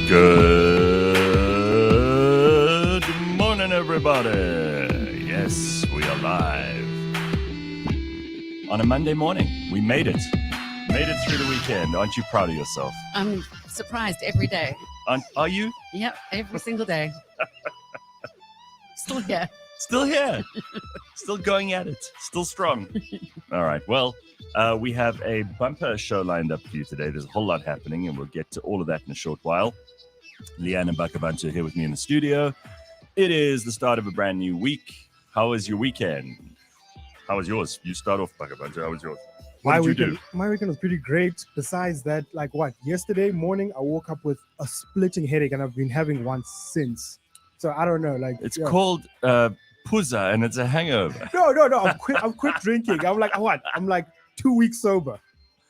Good morning, everybody. Yes, we are live on a Monday morning. We made it. Made it through the weekend. Aren't you proud of yourself? I'm surprised every day. Are you? Yep, every single day. Still here. Still here. Still going at it. Still strong. All right. Well, we have a bumper show lined up for you today. There's a whole lot happening, and we'll get to all of that in a short while. Leigh-Ann and Bakah'abantu are here with me in the studio. It is the start of a brand new week. How was your weekend? How was yours? You start off, Bakah'abantu. How was yours? What did you do? My weekend was pretty great. Besides that, yesterday morning, I woke up with a splitting headache, and I've been having one since. So I don't know. It's called Puza, and it's a hangover. No. I've quit drinking. I'm like, what? I'm like 2 weeks sober.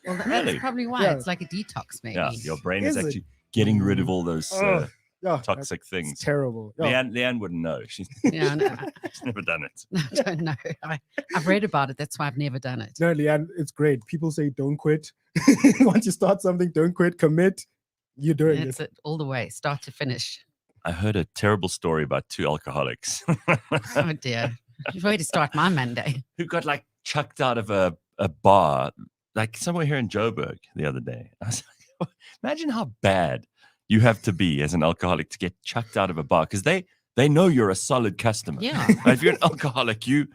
Well, that's Really? probably why. Yeah. It's like a detox, maybe. Yeah, your brain is Is it? actually getting rid of all those toxic It's things. terrible. Leigh-Ann wouldn't know. She's Yeah, no, never done it. I don't know. I've read about it. That's why I've never done it. No, Leigh-Ann, it's great. People say don't quit. Once you start something, don't quit. Commit. You're doing It's it all the way, start to finish. I heard a terrible story about two alcoholics Oh, dear. You're ready to start my Monday. who got chucked out of a bar, somewhere here in Joburg the other day. I was like, imagine how bad you have to be as an alcoholic to get chucked out of a bar, because they know you're a solid customer. Yeah. If you're an alcoholic, you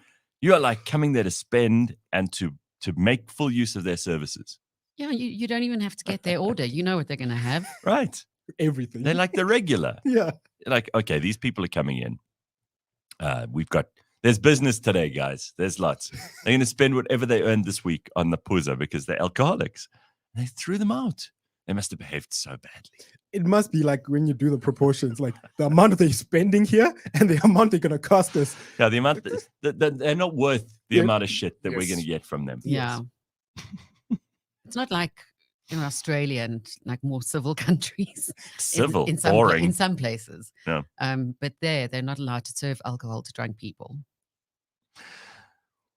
are coming there to spend and to make full use of their services. Yeah, you don't even have to get their order. You know what they're going to have. Right. Everything. They're like the regular. yeah. Okay, these people are coming in. There's business today, guys. There's lots. They're going to spend whatever they earned this week on the puza because they're alcoholics. They threw them out. They must have behaved so badly. It must be like when you do the proportions, like the amount they're spending here and the amount they're going to cost us. Yeah, the amount they're not worth the Yeah. amount of shit that we're Yes. going to get from them. Yeah. It's not like in Australia and more civil countries. Civil, in some, boring. in some places. Yeah. But they're not allowed to serve alcohol to drunk people.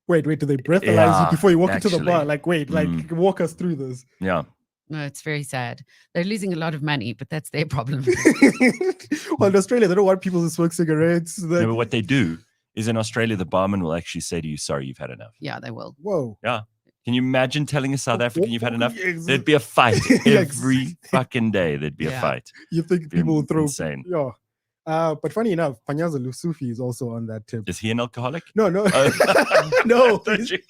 Wait, do they breathalyze Yeah, you before you walk into the bar? actually. Walk us through this. Yeah. No, it's very sad. They're losing a lot of money, but that's their problem. Well, in Australia, they don't want people to smoke cigarettes. No, but what they do is in Australia, the barman will actually say to you, sorry, you've had enough. Yeah, they will. Whoa. Can you imagine telling a South African you've had enough? Yes. There'd be a fight Yeah, every fucking day. There'd be a Yeah. fight. You think Be people will throw. insane. Yeah. But funny enough, Panyaza Lusufi is also on that tip. Is he an alcoholic? No. Oh. No. I thought you said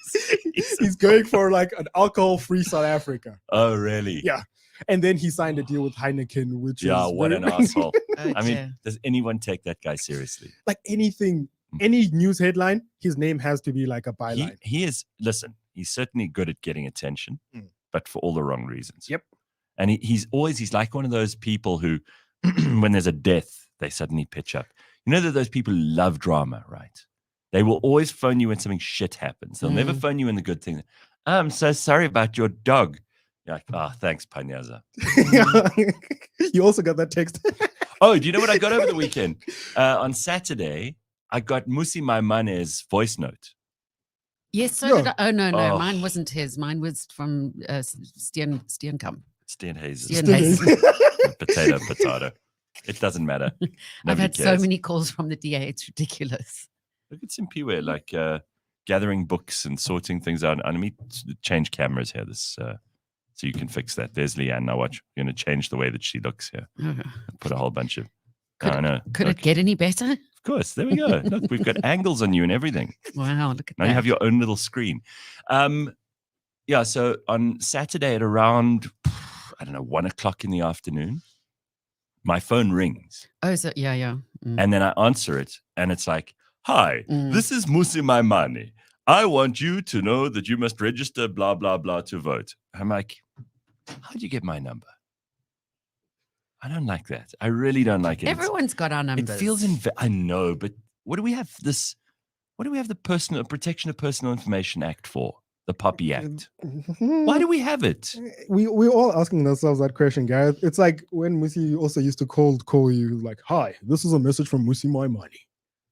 He's going for an alcohol-free South Africa. Oh, really? Yeah. And then he signed a deal with Heineken, which Yeah, is what very- an asshole. Oh, I mean, dear. does anyone take that guy seriously? like anything, any news headline, his name has to be like a byline. He is, listen, he's certainly good at getting attention, Mm. but for all the wrong reasons. Yep. And he's like one of those people who, when there's a death, they suddenly pitch up. You know that those people who love drama, right? They will always phone you when something shit happens. They'll never phone you when the good thing. I'm so sorry about your dog. You're like, thanks, Panyaza. You also got that text. Oh, do you know what I got over the weekend? On Saturday, I got Musi Maimane's voice note. Yes, so No. did I. Oh, no. Oh. Mine wasn't his. Mine was from Steenkamp. Stan Hayes. Steen- Potato. It doesn't matter. I've Nobody had cares. so many calls from the DA. It's ridiculous. Look at Simpiwe, gathering books and sorting things out. And let me change cameras here. So you can fix that. There's Leigh-Ann. Now watch. You're going to change the way that she looks here. Oh. Put a whole bunch of. Could, I know. could Look, it get any better? Of course. There we go. Look, we've got angles on you and everything. Wow, look at Now that. you have your own little screen. So on Saturday at around, 1 o'clock in the afternoon, my phone rings. Oh, so yeah. Mm. And then I answer it, and it's like, hi, Mm. this is Musi Maimane. I want you to know that you must register, blah, blah, blah, to vote. I'm like, how'd you get my number? I don't like that. I really don't like it. Everyone's got our It numbers. feels, I know, but what do we have the Protection of Personal Information Act for? The Puppy Act. Why do we have it? We're all asking ourselves that question, Gareth. It's like when Musi also used to call you like, hi, this is a message from Musi Maimane.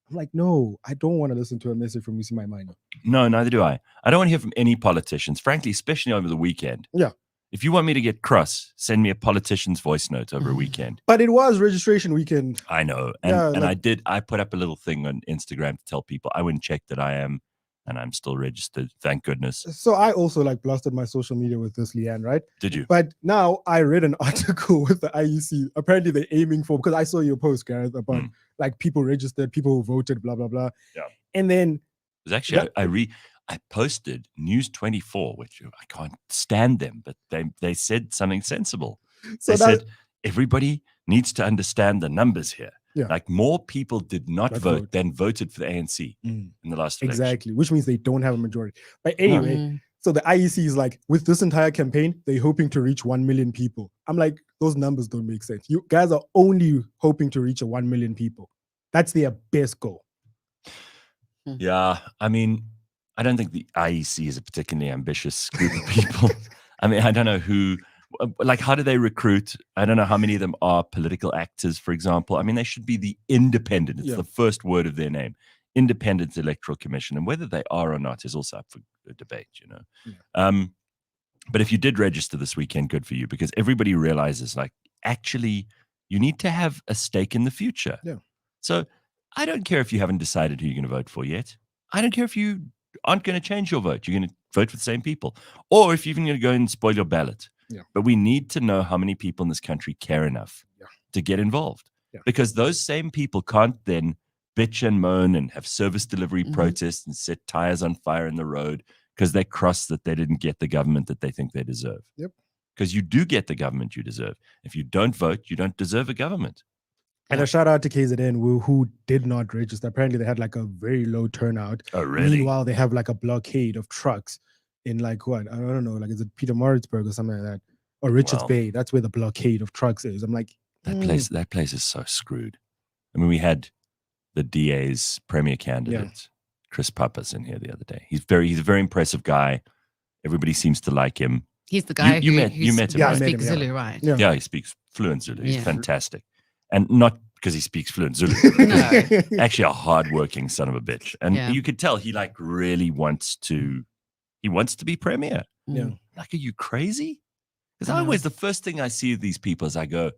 I'm like, no, I don't want to listen to a message from Musi Maimane. No, neither do I. I don't want to hear from any politicians, frankly, especially over the weekend. Yeah. If you want me to get cross, send me a politician's voice note over a weekend. But it was registration weekend. I know. And I put up a little thing on Instagram to tell people I went and checked that I am, and I'm still registered. Thank goodness. So I also like blasted my social media with this, Leigh-Ann, right? Did you? But now I read an article with the IEC. Apparently they're aiming for, because I saw your post, Gareth, about like people registered, people who voted, blah, blah, blah. Yeah. And then it was actually, I posted News 24, which I can't stand them, but they said something sensible. So they said, everybody needs to understand the numbers here. Yeah. Like more people did not vote than voted for the ANC in the last election. Exactly, which means they don't have a majority. But anyway, so the IEC is like, with this entire campaign, they're hoping to reach 1 million people. I'm like, those numbers don't make sense. You guys are only hoping to reach 1 million people. That's their best goal. Yeah, I mean, I don't think the IEC is a particularly ambitious group of people. I mean, I don't know who, like, how do they recruit? I don't know how many of them are political actors, for example. I mean, they should be the independent. It's the first word of their name. Independent Electoral Commission. And whether they are or not is also up for debate, you know. Yeah. But if you did register this weekend, good for you, because everybody realizes, like, actually, you need to have a stake in the future. Yeah. So I don't care if you haven't decided who you're going to vote for yet. I don't care if you aren't going to change your vote. You're going to vote for the same people. Or if you're even going to go and spoil your ballot. Yeah. But we need to know how many people in this country care enough to get involved. Yeah. Because those same people can't then bitch and moan and have service delivery protests and set tires on fire in the road because they're cross that they didn't get the government that they think they deserve. Yep. Because you do get the government you deserve. If you don't vote, you don't deserve a government. And a shout out to KZN who did not register. Apparently they had like a very low turnout. Oh, really? Meanwhile, they have like a blockade of trucks in like what? I don't know, like is it Peter Maritzburg or something like that? Or Richards Bay. That's where the blockade of trucks is. I'm like, that place is so screwed. I mean, we had the DA's premier candidate, Chris Pappas, in here the other day. He's a very impressive guy. Everybody seems to like him. He's the guy you met him, yeah, right? speaks Zulu, right? Yeah, he speaks fluent Zulu. He's fantastic. And not because he speaks fluent Zulu. No. Actually a hardworking son of a bitch. And you could tell he like really wants to be premier. Yeah. Like, are you crazy? Because always the first thing I see of these people is I go,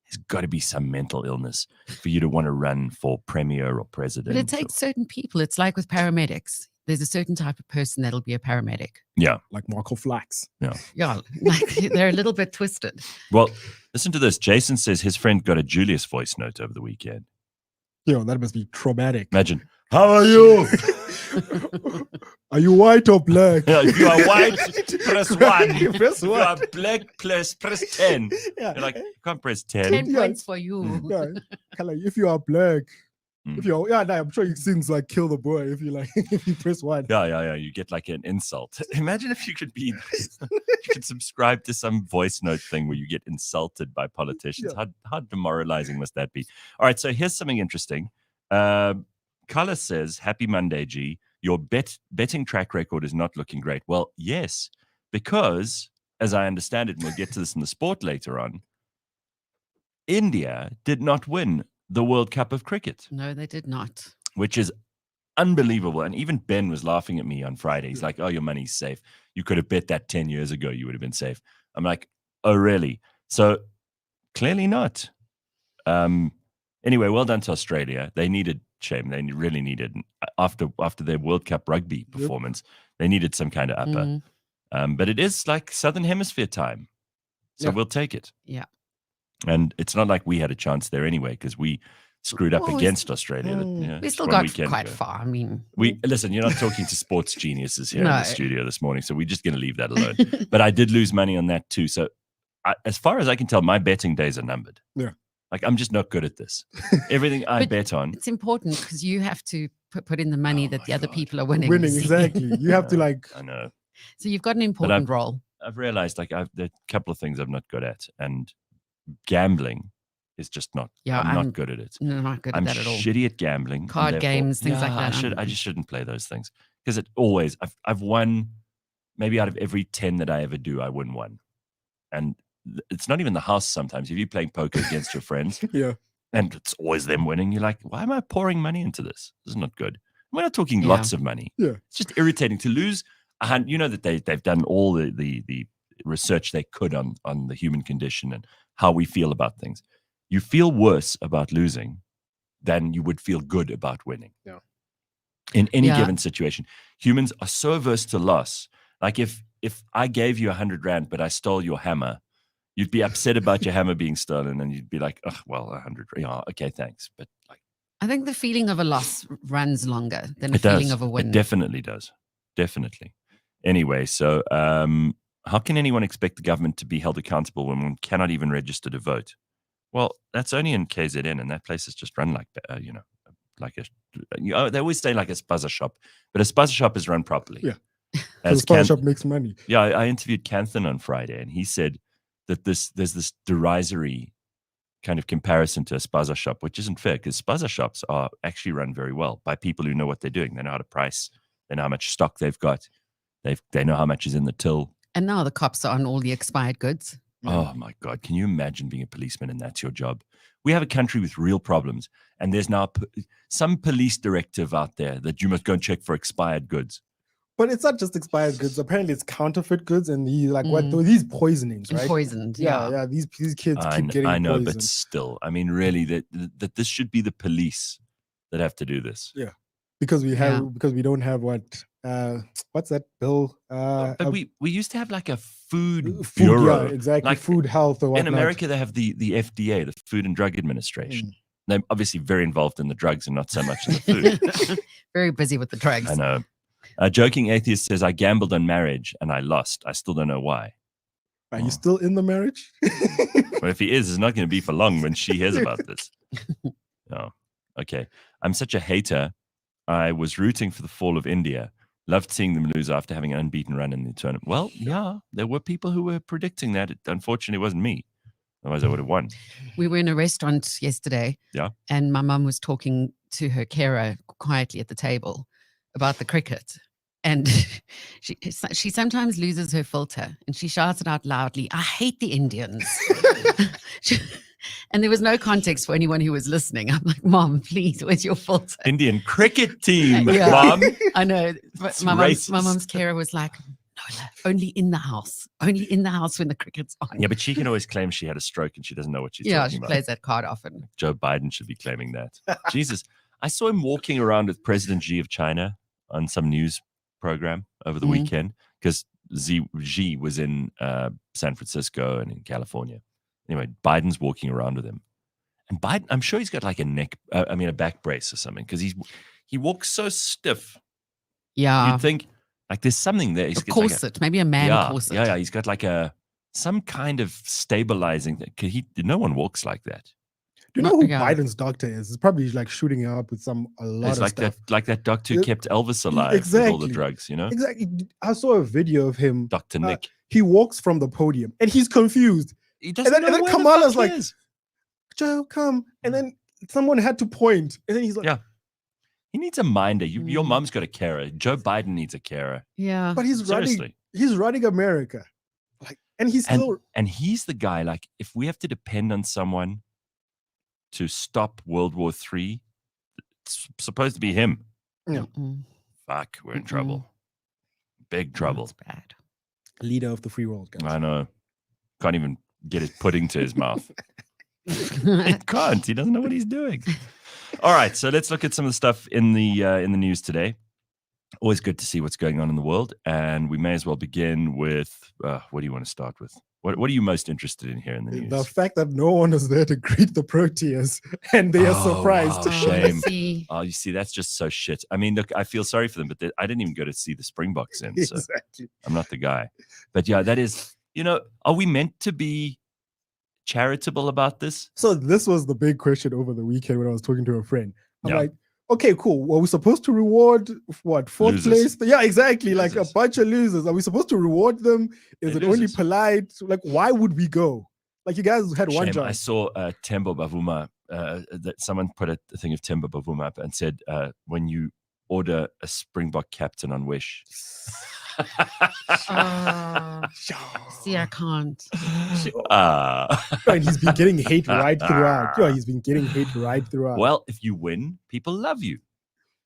there's got to be some mental illness for you to want to run for premier or president. But it takes certain people. It's like with paramedics. There's a certain type of person that'll be a paramedic. Yeah. Like Marco Flax. Yeah. Yeah. Like they're a little bit twisted. Well, listen to this. Jason says his friend got a Julius voice note over the weekend. Yo, that must be traumatic. Imagine, how are you? Are you white or black? Yeah, if you are white, press 1. You press If you are black, press 10. Yeah. You're like, you can't press 10. 10 points for you. Yeah. Like, if you are black, if you're I'm sure you sings like kill the boy if you like if you press 1. Yeah. You get like an insult. Imagine if you could be you could subscribe to some voice note thing where you get insulted by politicians. How demoralizing must that be? All right, so here's something interesting. Carla says, happy Monday, G. Your betting track record is not looking great. Well, yes, because as I understand it, and we'll get to this in the sport later on, India did not win the World Cup of Cricket. No, they did not. Which is unbelievable. And even Ben was laughing at me on Friday. He's like, oh, your money's safe. You could have bet that 10 years ago. You would have been safe. I'm like, oh, really? So clearly not. Anyway, well done to Australia. They needed shame. They really needed, after their World Cup rugby performance, they needed some kind of upper. But it is like Southern Hemisphere time. So we'll take it. Yeah. And it's not like we had a chance there anyway, because we screwed up against Australia. We still got quite far. I mean, listen, you're not talking to sports geniuses here in the studio this morning, so we're just going to leave that alone. But I did lose money on that too. So as far as I can tell, my betting days are numbered. Yeah. Like, I'm just not good at this. Everything I bet on. It's important because you have to put in the money that the other people are winning. Exactly. You have to like. I know. So you've got an important role. I've realized there are a couple of things I'm not good at, and gambling is just not. Yeah, I'm not good at it. No, not good at that at all. I'm shitty at gambling. Card games, things like that. I just shouldn't play those things because it always. I've won maybe out of every 10 that I ever do, I win one, and it's not even the house. Sometimes if you're playing poker against your friends, and it's always them winning, you're like, why am I pouring money into this? This is not good. We're not talking lots of money. Yeah, it's just irritating to lose. And you know that they've done all the research they could on the human condition and how we feel about things. You feel worse about losing than you would feel good about winning. Yeah. In any given situation, humans are so averse to loss. Like if I gave you 100 rand, but I stole your hammer, you'd be upset about your hammer being stolen, and you'd be like, "Oh, well, 100. Yeah, okay, thanks." But like, I think the feeling of a loss runs longer than the it does. feeling of a win. It definitely does. Definitely. Anyway, so how can anyone expect the government to be held accountable when one cannot even register to vote? Well, that's only in KZN, and that place is just run like they always say like a spaza shop, but a spaza shop is run properly. Yeah. The spaza shop makes money. Yeah, I interviewed Canthan on Friday, and he said that there's this derisory kind of comparison to a spaza shop, which isn't fair, because spaza shops are actually run very well by people who know what they're doing. They know how to price. They know how much stock they've got. They know how much is in the till. And now the cops are on all the expired goods. Oh my God. Can you imagine being a policeman and that's your job? We have a country with real problems, and there's now some police directive out there that you must go and check for expired goods. But it's not just expired goods. Apparently, it's counterfeit goods, and these poisonings, right? Poisoned, yeah. These kids keep getting I know, poisoned. but still, I mean, really, that this should be the police that have to do this. Yeah, because we don't have what's that bill? But we used to have like a food bureau, yeah, exactly, like food health or whatnot. In America, they have the FDA, the Food and Drug Administration. They're obviously very involved in the drugs and not so much in the food. Very busy with the drugs. I know. A joking atheist says, I gambled on marriage and I lost. I still don't know why. Are you still in the marriage? Well, if he is, it's not going to be for long when she hears about this. Oh, okay. I'm such a hater. I was rooting for the fall of India. Loved seeing them lose after having an unbeaten run in the tournament. Well, yeah, there were people who were predicting that. It unfortunately wasn't me. Otherwise, I would have won. We were in a restaurant yesterday. Yeah. And my mum was talking to her carer quietly at the table about the cricket. And she sometimes loses her filter and she shouts it out loudly, I hate the Indians. And there was no context for anyone who was listening. I'm like, Mom, please, where's your filter? Indian cricket team, Mom. I know. But my mom's carer was like, no, only in the house. Only in the house when the cricket's on. Yeah, but she can always claim she had a stroke and she doesn't know what she's talking about. Yeah, she plays that card often. Joe Biden should be claiming that. Jesus. I saw him walking around with President Xi of China on some news program over the weekend, because Xi was in San Francisco and in California. Anyway, Biden's walking around with him. And Biden, I'm sure he's got like a back brace or something, because he walks so stiff. Yeah. You'd think like there's something there. He's corset, maybe a man corset. Yeah, he's got like some kind of stabilizing thing. No one walks like that. Do you know who Biden's doctor is? It's probably like shooting him up with a lot of like stuff. Like that doctor who kept Elvis alive exactly. with all the drugs, you know? Exactly. I saw a video of him. Dr. Nick. He walks from the podium and he's confused. He doesn't know and then where Kamala's the like, is. Joe, come. And then someone had to point. And then he's like, yeah. He needs a minder. Your mom's got a carer. Joe Biden needs a carer. Yeah. But he's running America. Like, and he's and he's the guy, like, if we have to depend on someone to stop World War III, it's supposed to be him. Yeah. Fuck, we're in trouble. Big trouble. That's bad. Leader of the free world, guys. I know. Can't even get his pudding to his mouth. It can't. He doesn't know what he's doing. All right, so let's look at some of the stuff in the news today. Always good to see what's going on in the world, and we may as well begin with what do you want to start with? What are you most interested in here in the news? The fact that no one was there to greet the Proteas, and they are surprised. Wow, shame. You see, that's just so shit. I mean, look, I feel sorry for them, but I didn't even go to see the Springboks in, so exactly. I'm not the guy. But yeah, that is, are we meant to be charitable about this? So this was the big question over the weekend when I was talking to a friend. I'm like, okay, cool. Were we supposed to reward fourth losers. place? Yeah, exactly. Losers. Like a bunch of losers. Are we supposed to reward them? Is it only polite? Like, why would we go? Like, you guys had one job. I saw Temba Bavuma. That someone put a thing of Temba Bavuma up and said, when you order a Springbok captain on Wish. See, I can't. And he's been getting hate right throughout. He's been getting hate right throughout. Well, if you win, people love you.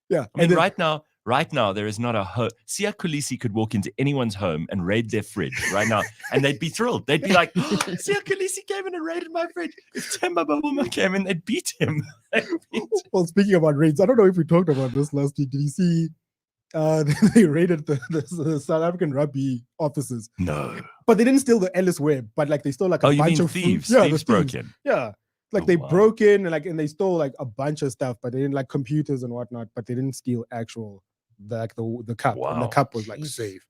Yeah. I mean, right now, Right now, there is not a home. Sia Khaleesi could walk into anyone's home and raid their fridge right now, and they'd be thrilled. They'd be like, oh, Sia Khaleesi came in and raided my fridge. If Temba Bavuma came in, they'd beat him. Well, speaking about raids, I don't know if we talked about this last week. Did you see they raided the South African rugby offices? No. But they didn't steal the Ellis Web, but like they stole like a bunch of thieves? Food. Yeah, thieves broke in. Yeah. Like they broke in and they stole like a bunch of stuff, but they didn't like computers and whatnot, but they didn't steal actual the cup. Wow. And the cup was like safe.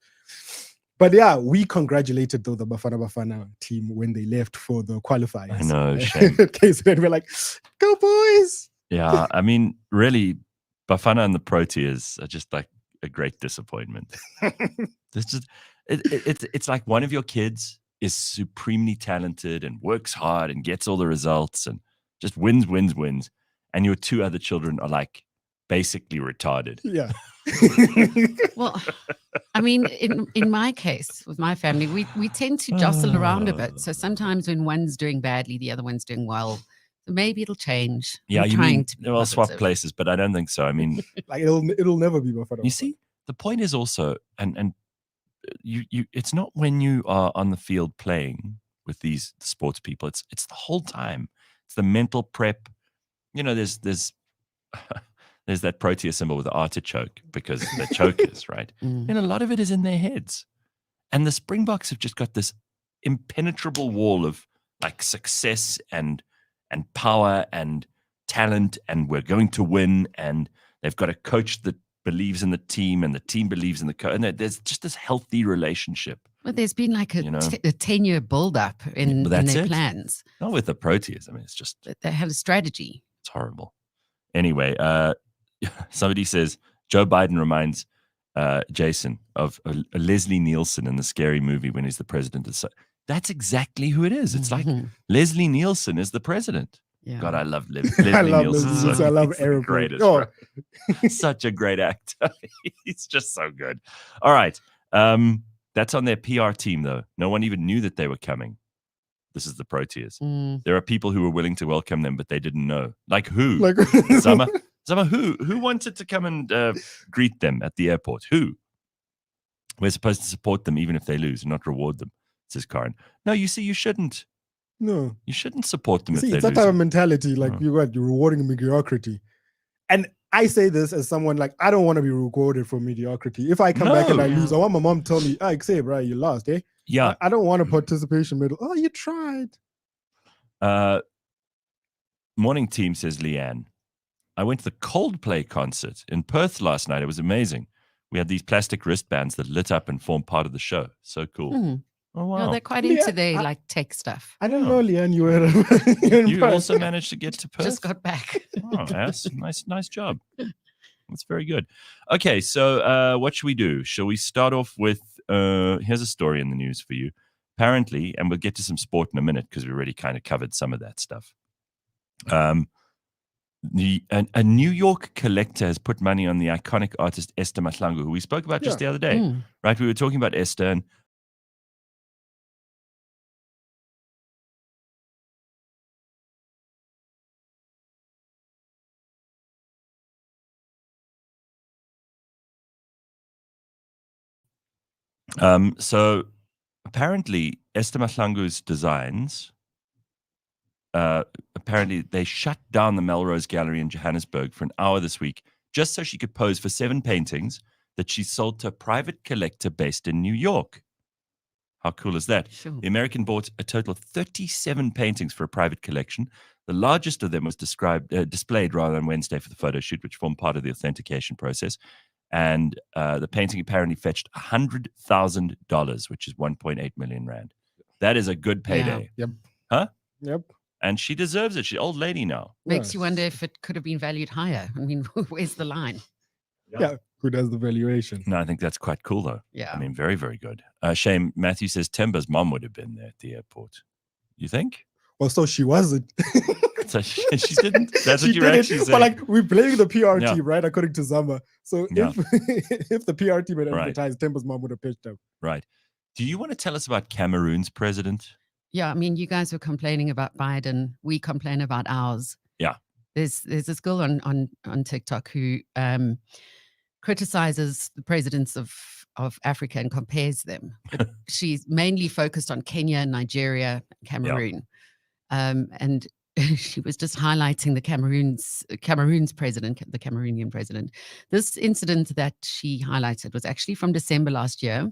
But yeah, we congratulated though the Bafana team when they left for the qualifiers. I know, shame. Okay, so then we're like, go boys. Yeah, I mean, really, Bafana and the Proteas are just like a great disappointment. It's like one of your kids is supremely talented and works hard and gets all the results and just wins. And your two other children are like basically retarded. Yeah. Well, I mean, in my case, with my family, we tend to jostle around a bit. So sometimes when one's doing badly, the other one's doing well. So maybe it'll change. Yeah, you mean they'll swap places, but I don't think so. I mean, like it'll never be Bafana. You see, the point is also, and you it's not when you are on the field playing with these sports people. It's the whole time. It's the mental prep. You know, there's that Protea symbol with the artichoke because they're chokers, right? And a lot of it is in their heads. And the Springboks have just got this impenetrable wall of like success and power and talent, and we're going to win. And they've got a coach that believes in the team, and the team believes in the coach. And there's just this healthy relationship. Well, there's been like a 10-year build-up in their plans. Not with the Proteas. I mean, it's just... They had a strategy. It's horrible. Anyway, somebody says, Joe Biden reminds Jason of Leslie Nielsen in the Scary Movie when he's the president of... That's exactly who it is. It's like Leslie Nielsen is the president. Yeah. God, I love Leslie Nielsen. I love Eric. Greatest, such a great actor. He's just so good. All right. That's on their PR team, though. No one even knew that they were coming. This is the Proteas. There are people who were willing to welcome them, but they didn't know. Like who? Like Zama, who wanted to come and greet them at the airport? Who? We're supposed to support them even if they lose and not reward them, says Karen. No, you see, you shouldn't. No. You shouldn't support them if they lose. It's that type of mentality, like you're rewarding mediocrity. And I say this as someone like, I don't want to be rewarded for mediocrity. If I come back and I lose, I want my mom to tell me, say, bro, you lost, eh? Yeah. I don't want a participation medal. Oh, you tried. Morning team, says Leigh-Ann. I went to the Coldplay concert in Perth last night. It was amazing. We had these plastic wristbands that lit up and formed part of the show. So cool. Oh, wow. No, they're quite into their like tech stuff. I don't know, Leigh-Ann, you were you also managed to get to Perth? Just got back. Oh, yes. Nice job. That's very good. Okay, so what should we do? Shall we start off with, here's a story in the news for you. Apparently, and we'll get to some sport in a minute because we already kind of covered some of that stuff. A New York collector has put money on the iconic artist Esther Mahlangu, who we spoke about just the other day. Right? We were talking about Esther, and so apparently Esther Mahlangu's designs, apparently they shut down the Melrose Gallery in Johannesburg for an hour this week just so she could pose for 7 paintings that she sold to a private collector based in New York. How cool is that? Sure. The American bought a total of 37 paintings for a private collection. The largest of them was displayed on Wednesday for the photo shoot, which formed part of the authentication process. And the painting apparently fetched $100,000, which is 1.8 million rand. That is a good payday. Yeah. Yep. Huh? Yep. And she deserves it. She's an old lady now. Makes you wonder if it could have been valued higher. I mean, where's the line? Yeah. Who does the valuation? No, I think that's quite cool, though. Yeah. I mean, very, very good. Shame, Matthew says Temba's mom would have been there at the airport. You think? Well, so she wasn't. So she didn't. That's what you're actually saying. But like we're blaming the PR team, right? According to Zama. So if the PR team had advertised, Temba's mom would have pitched up. Right. Do you want to tell us about Cameroon's president? Yeah, I mean, you guys were complaining about Biden. We complain about ours. Yeah. There's this girl on TikTok who criticizes the presidents of Africa and compares them. But she's mainly focused on Kenya, Nigeria, Cameroon. And she was just highlighting the Cameroon's president, the Cameroonian president. This incident that she highlighted was actually from December last year.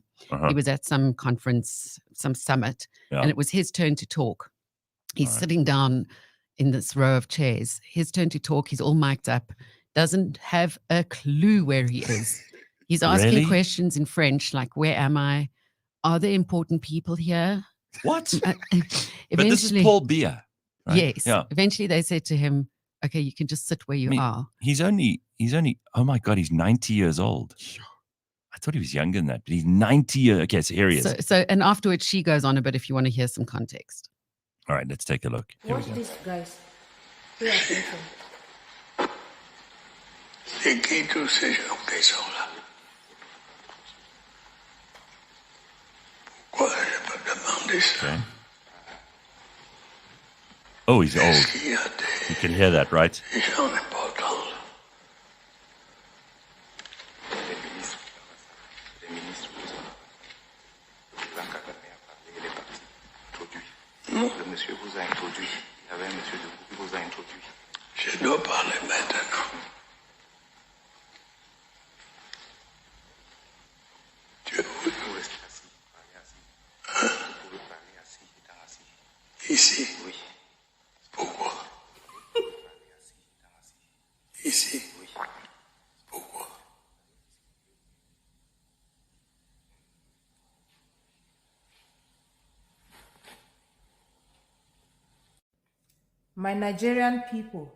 He was at some conference, some summit, and it was his turn to talk. He's sitting down in this row of chairs. His turn to talk. He's all mic'd up. Doesn't have a clue where he is. He's asking questions in French, like, where am I? Are there important people here? What? But this is Paul Biya. Right? Yes. Yeah. Eventually they said to him, okay, you can just sit where you are. He's only, oh my God, he's 90 years old. I thought he was younger than that, but he's 90 years. Okay, so here he is. So, and afterwards she goes on a bit if you want to hear some context. All right, let's take a look. Watch this, guys. Pay attention. Okay. Oh, he's old. You can hear that, right? Monsieur vous a introduit. Il y avait un monsieur de vous qui vous a introduit. Je dois parler maintenant. Vous pouvez rester assis, parler assis. Vous pouvez parler assis, étant assis. Ici? Oui. Pourquoi? Parler assis, étant assis. Ici? Oui. Pourquoi? My Nigerian people,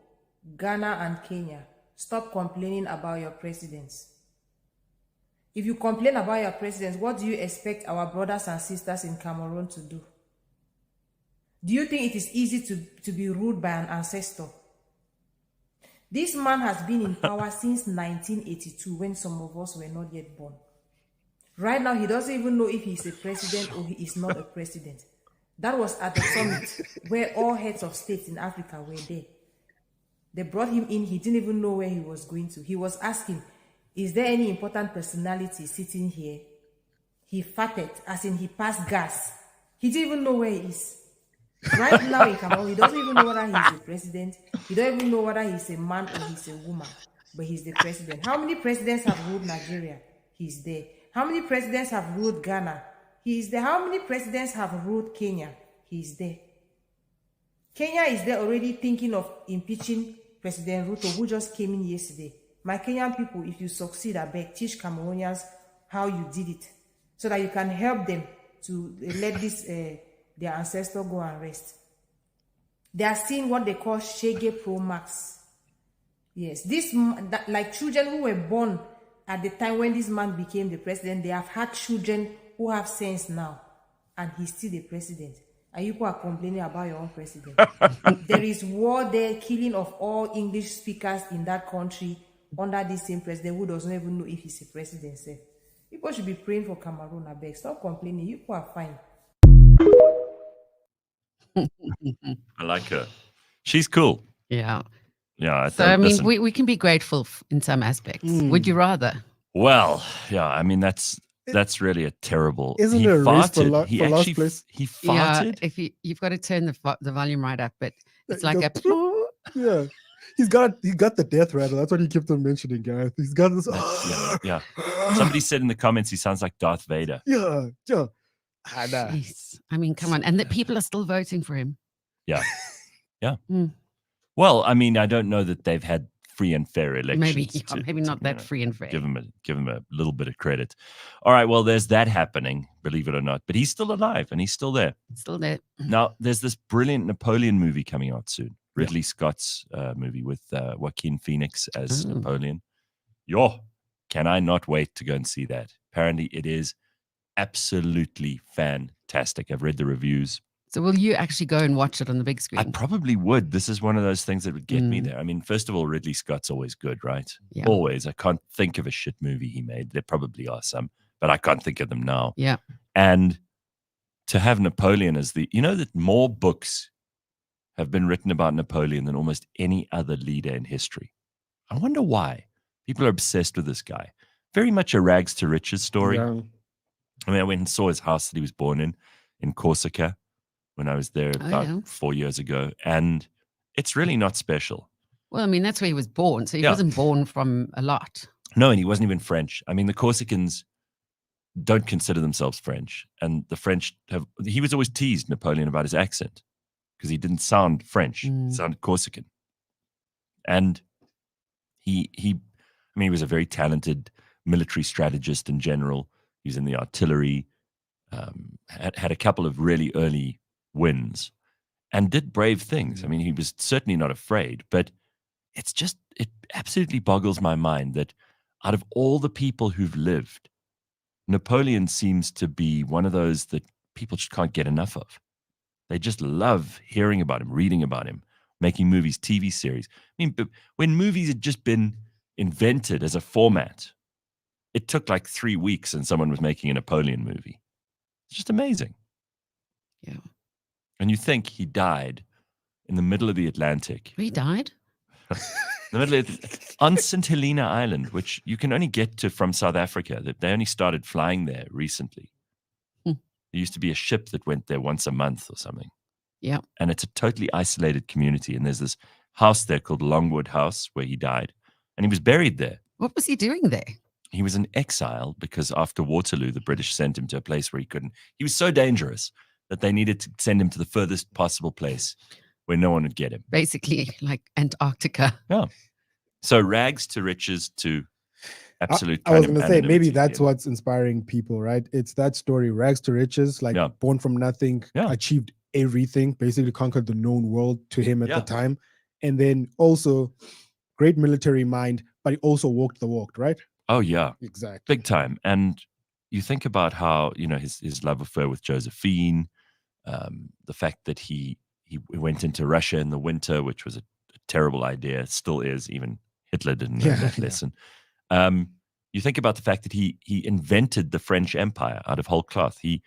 Ghana and Kenya, stop complaining about your presidents. If you complain about your presidents, what do you expect our brothers and sisters in Cameroon to do? Do you think it is easy to be ruled by an ancestor? This man has been in power since 1982, when some of us were not yet born. Right now, he doesn't even know if he's a president or he is not a president. That was at the summit where all heads of states in Africa were there. They brought him in. He didn't even know where he was going to. He was asking, is there any important personality sitting here? He farted, as in he passed gas. He didn't even know where he is. Right now in Cameroon, he doesn't even know whether he's a president. He don't even know whether he's a man or he's a woman. But he's the president. How many presidents have ruled Nigeria? He's there. How many presidents have ruled Ghana? He's there. How many presidents have ruled Kenya? He's there. Kenya is there already thinking of impeaching President Ruto, who just came in yesterday. My Kenyan people, if you succeed, I beg, teach Cameroonians how you did it, so that you can help them to let this their ancestor go and rest. They are seeing what they call Shege Pro Max. Yes, like children who were born at the time when this man became the president, they have had children who have sense now, and he's still the president. And you are complaining about your own president. There is war there, killing of all English speakers in that country under this same president who doesn't even know if he's a president. Sir. People should be praying for Cameroon. I beg. Stop complaining. You are fine. I like her. She's cool. Yeah. Yeah. I mean, we can be grateful in some aspects. Would you rather? Well, yeah. I mean, that's really a terrible. Isn't it a race for last place? He farted. Yeah, if you've got to turn the volume right up, but it's like a yeah. He's got the death rattle. That's what he kept on mentioning, Gareth. He's got this. Yeah. Somebody said in the comments he sounds like Darth Vader. Yeah. Jeez. I mean, come on, and the people are still voting for him. Yeah. Well, I mean, I don't know that they've had free and fair elections. Maybe not that free and fair. Give him a little bit of credit. All right, well, there's that happening, believe it or not. But he's still alive and he's still there. Still there. Now, there's this brilliant Napoleon movie coming out soon. Ridley Scott's movie with Joaquin Phoenix as Napoleon. Can I not wait to go and see that? Apparently, it is absolutely fantastic. I've read the reviews. So will you actually go and watch it on the big screen? I probably would. This is one of those things that would get me there. I mean, first of all, Ridley Scott's always good, right? Yeah. Always. I can't think of a shit movie he made. There probably are some, but I can't think of them now. Yeah. And to have Napoleon as that more books have been written about Napoleon than almost any other leader in history. I wonder why. People are obsessed with this guy. very much a rags to riches story. Yeah. I mean, I went and saw his house that he was born in Corsica, when I was there about yeah. 4 years ago. And it's really not special. Well, I mean, that's where he was born. So he Yeah. wasn't born from a lot. No, and he wasn't even French. I mean, the Corsicans don't consider themselves French. And the French he was always teased, Napoleon, about his accent because he didn't sound French. He sounded Corsican. And he was a very talented military strategist and general. He was in the artillery, had a couple of really early wins and did brave things. I mean, he was certainly not afraid, but it absolutely boggles my mind that out of all the people who've lived, Napoleon seems to be one of those that people just can't get enough of. They just love hearing about him, reading about him, making movies, TV series. I mean, when movies had just been invented as a format, it took like 3 weeks and someone was making a Napoleon movie. It's just amazing. Yeah. And you think he died in the middle of the Atlantic. He died? The middle of on St. Helena Island, which you can only get to from South Africa. They only started flying there recently. There used to be a ship that went there once a month or something. Yeah. And it's a totally isolated community. And there's this house there called Longwood House where he died. And he was buried there. What was he doing there? He was in exile because after Waterloo, the British sent him to a place where he couldn't. He was so dangerous that they needed to send him to the furthest possible place where no one would get him. Basically, like Antarctica. Yeah. So rags to riches to absolute. I was going to say, maybe anonymity that's again. what's inspiring people, right? It's that story, rags to riches, like Yeah. born from nothing, Yeah. achieved everything, basically conquered the known world to him at Yeah. the time. And then also great military mind, but he also walked the walk, right? Oh, yeah. Exactly. Big time. And you think about how, his love affair with Josephine, the fact that he went into Russia in the winter, which was a terrible idea, still is, even Hitler didn't know that lesson. You think about the fact that he invented the French Empire out of whole cloth. He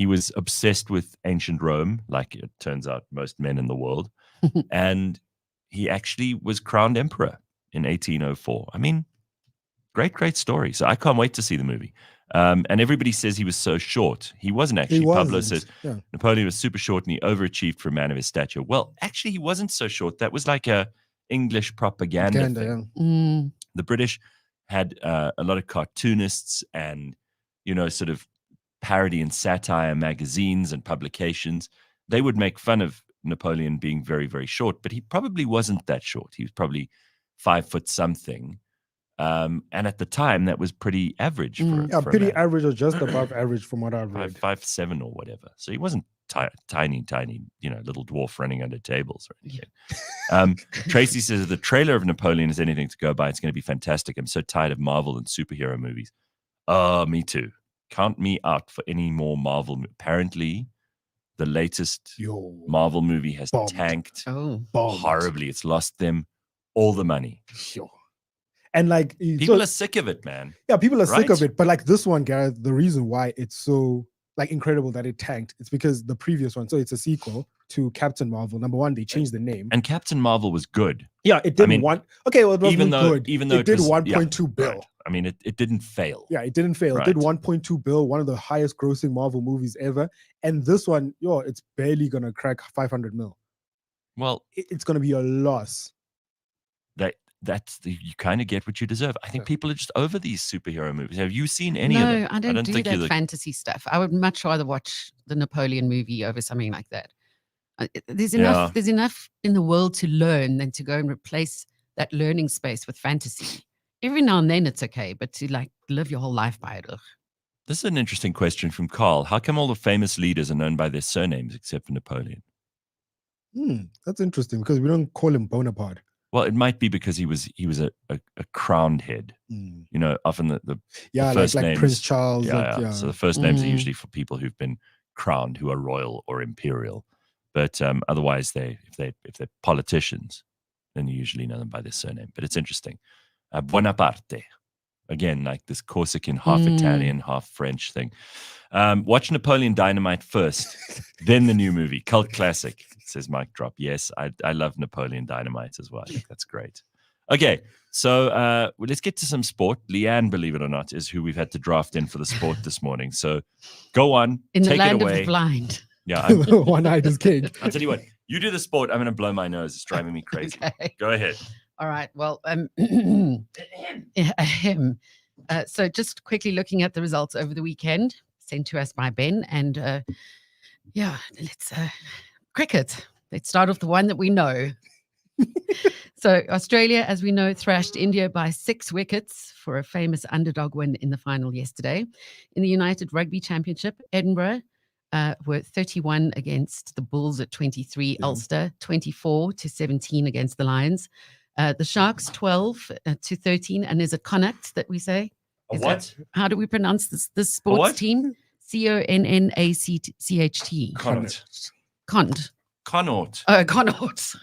was obsessed with ancient Rome, like it turns out most men in the world. And he actually was crowned emperor in 1804. I mean, great story. So I can't wait to see the movie. And everybody says he was so short. He wasn't actually. Pablo says Napoleon was super short and he overachieved for a man of his stature. Well, actually, he wasn't so short. That was like a English propaganda thing. The British had a lot of cartoonists and, sort of parody and satire magazines and publications. They would make fun of Napoleon being very, very short, but he probably wasn't that short. He was probably 5 foot something. And at the time, that was pretty average. For pretty average or just above average from what I've read. 5'7" or whatever. So he wasn't tiny, little dwarf running under tables or anything. Tracy says, if the trailer of Napoleon is anything to go by, it's going to be fantastic. I'm so tired of Marvel and superhero movies. Oh, me too. Count me out for any more Marvel. Apparently, the latest Marvel movie has tanked horribly. It's lost them all the money. And like people are sick of it, man. Yeah, people are sick of it. But like this one, Gareth, the reason why it's so like incredible that it tanked, it's because the previous one. So it's a sequel to Captain Marvel. Number one, they changed the name. And Captain Marvel was good. Yeah, it did good. Even though it did 1.2 bill. Right. I mean, it didn't fail. Yeah, it didn't fail. Right. It did 1.2 bill, one of the highest grossing Marvel movies ever. And this one, it's barely gonna crack 500 mil. Well, it's gonna be a loss. You kind of get what you deserve. I think people are just over these superhero movies. Have you seen any of them? No, I don't do that fantasy stuff. I would much rather watch the Napoleon movie over something like that. There's enough. There's enough in the world to learn than to go and replace that learning space with fantasy. Every now and then it's okay, but to like live your whole life by it. Ugh. This is an interesting question from Carl. How come all the famous leaders are known by their surnames except for Napoleon? That's interesting because we don't call him Bonaparte. Well, it might be because he was a crowned head. Often the first like names, Prince Charles. So the first names are usually for people who've been crowned, who are royal or imperial. But otherwise, if they're politicians, then you usually know them by their surname. But it's interesting. Bonaparte, again, like this Corsican, half Italian, half French thing. Watch Napoleon Dynamite first, then the new movie, cult classic. Says Mike Drop. Yes, I love Napoleon Dynamite as well. I think that's great. Okay, so let's get to some sport. Leigh-Ann, believe it or not, is who we've had to draft in for the sport this morning. So go on, In the take land it of the away. blind. Yeah, One-eyed is king. I'll tell you what. You do the sport. I'm going to blow my nose. It's driving me crazy. Okay. Go ahead. All right. Well, so just quickly looking at the results over the weekend sent to us by Ben, and let's cricket. Let's start off the one that we know. So Australia, as we know, thrashed India by 6 wickets for a famous underdog win in the final yesterday. In the United Rugby Championship, Edinburgh were 31 against the Bulls at 23, Ulster 24-17 against the Lions. The Sharks 12-13, and there's a Connacht that we say. How do we pronounce this sports team? Connacht. Connaught. Oh, Connaught.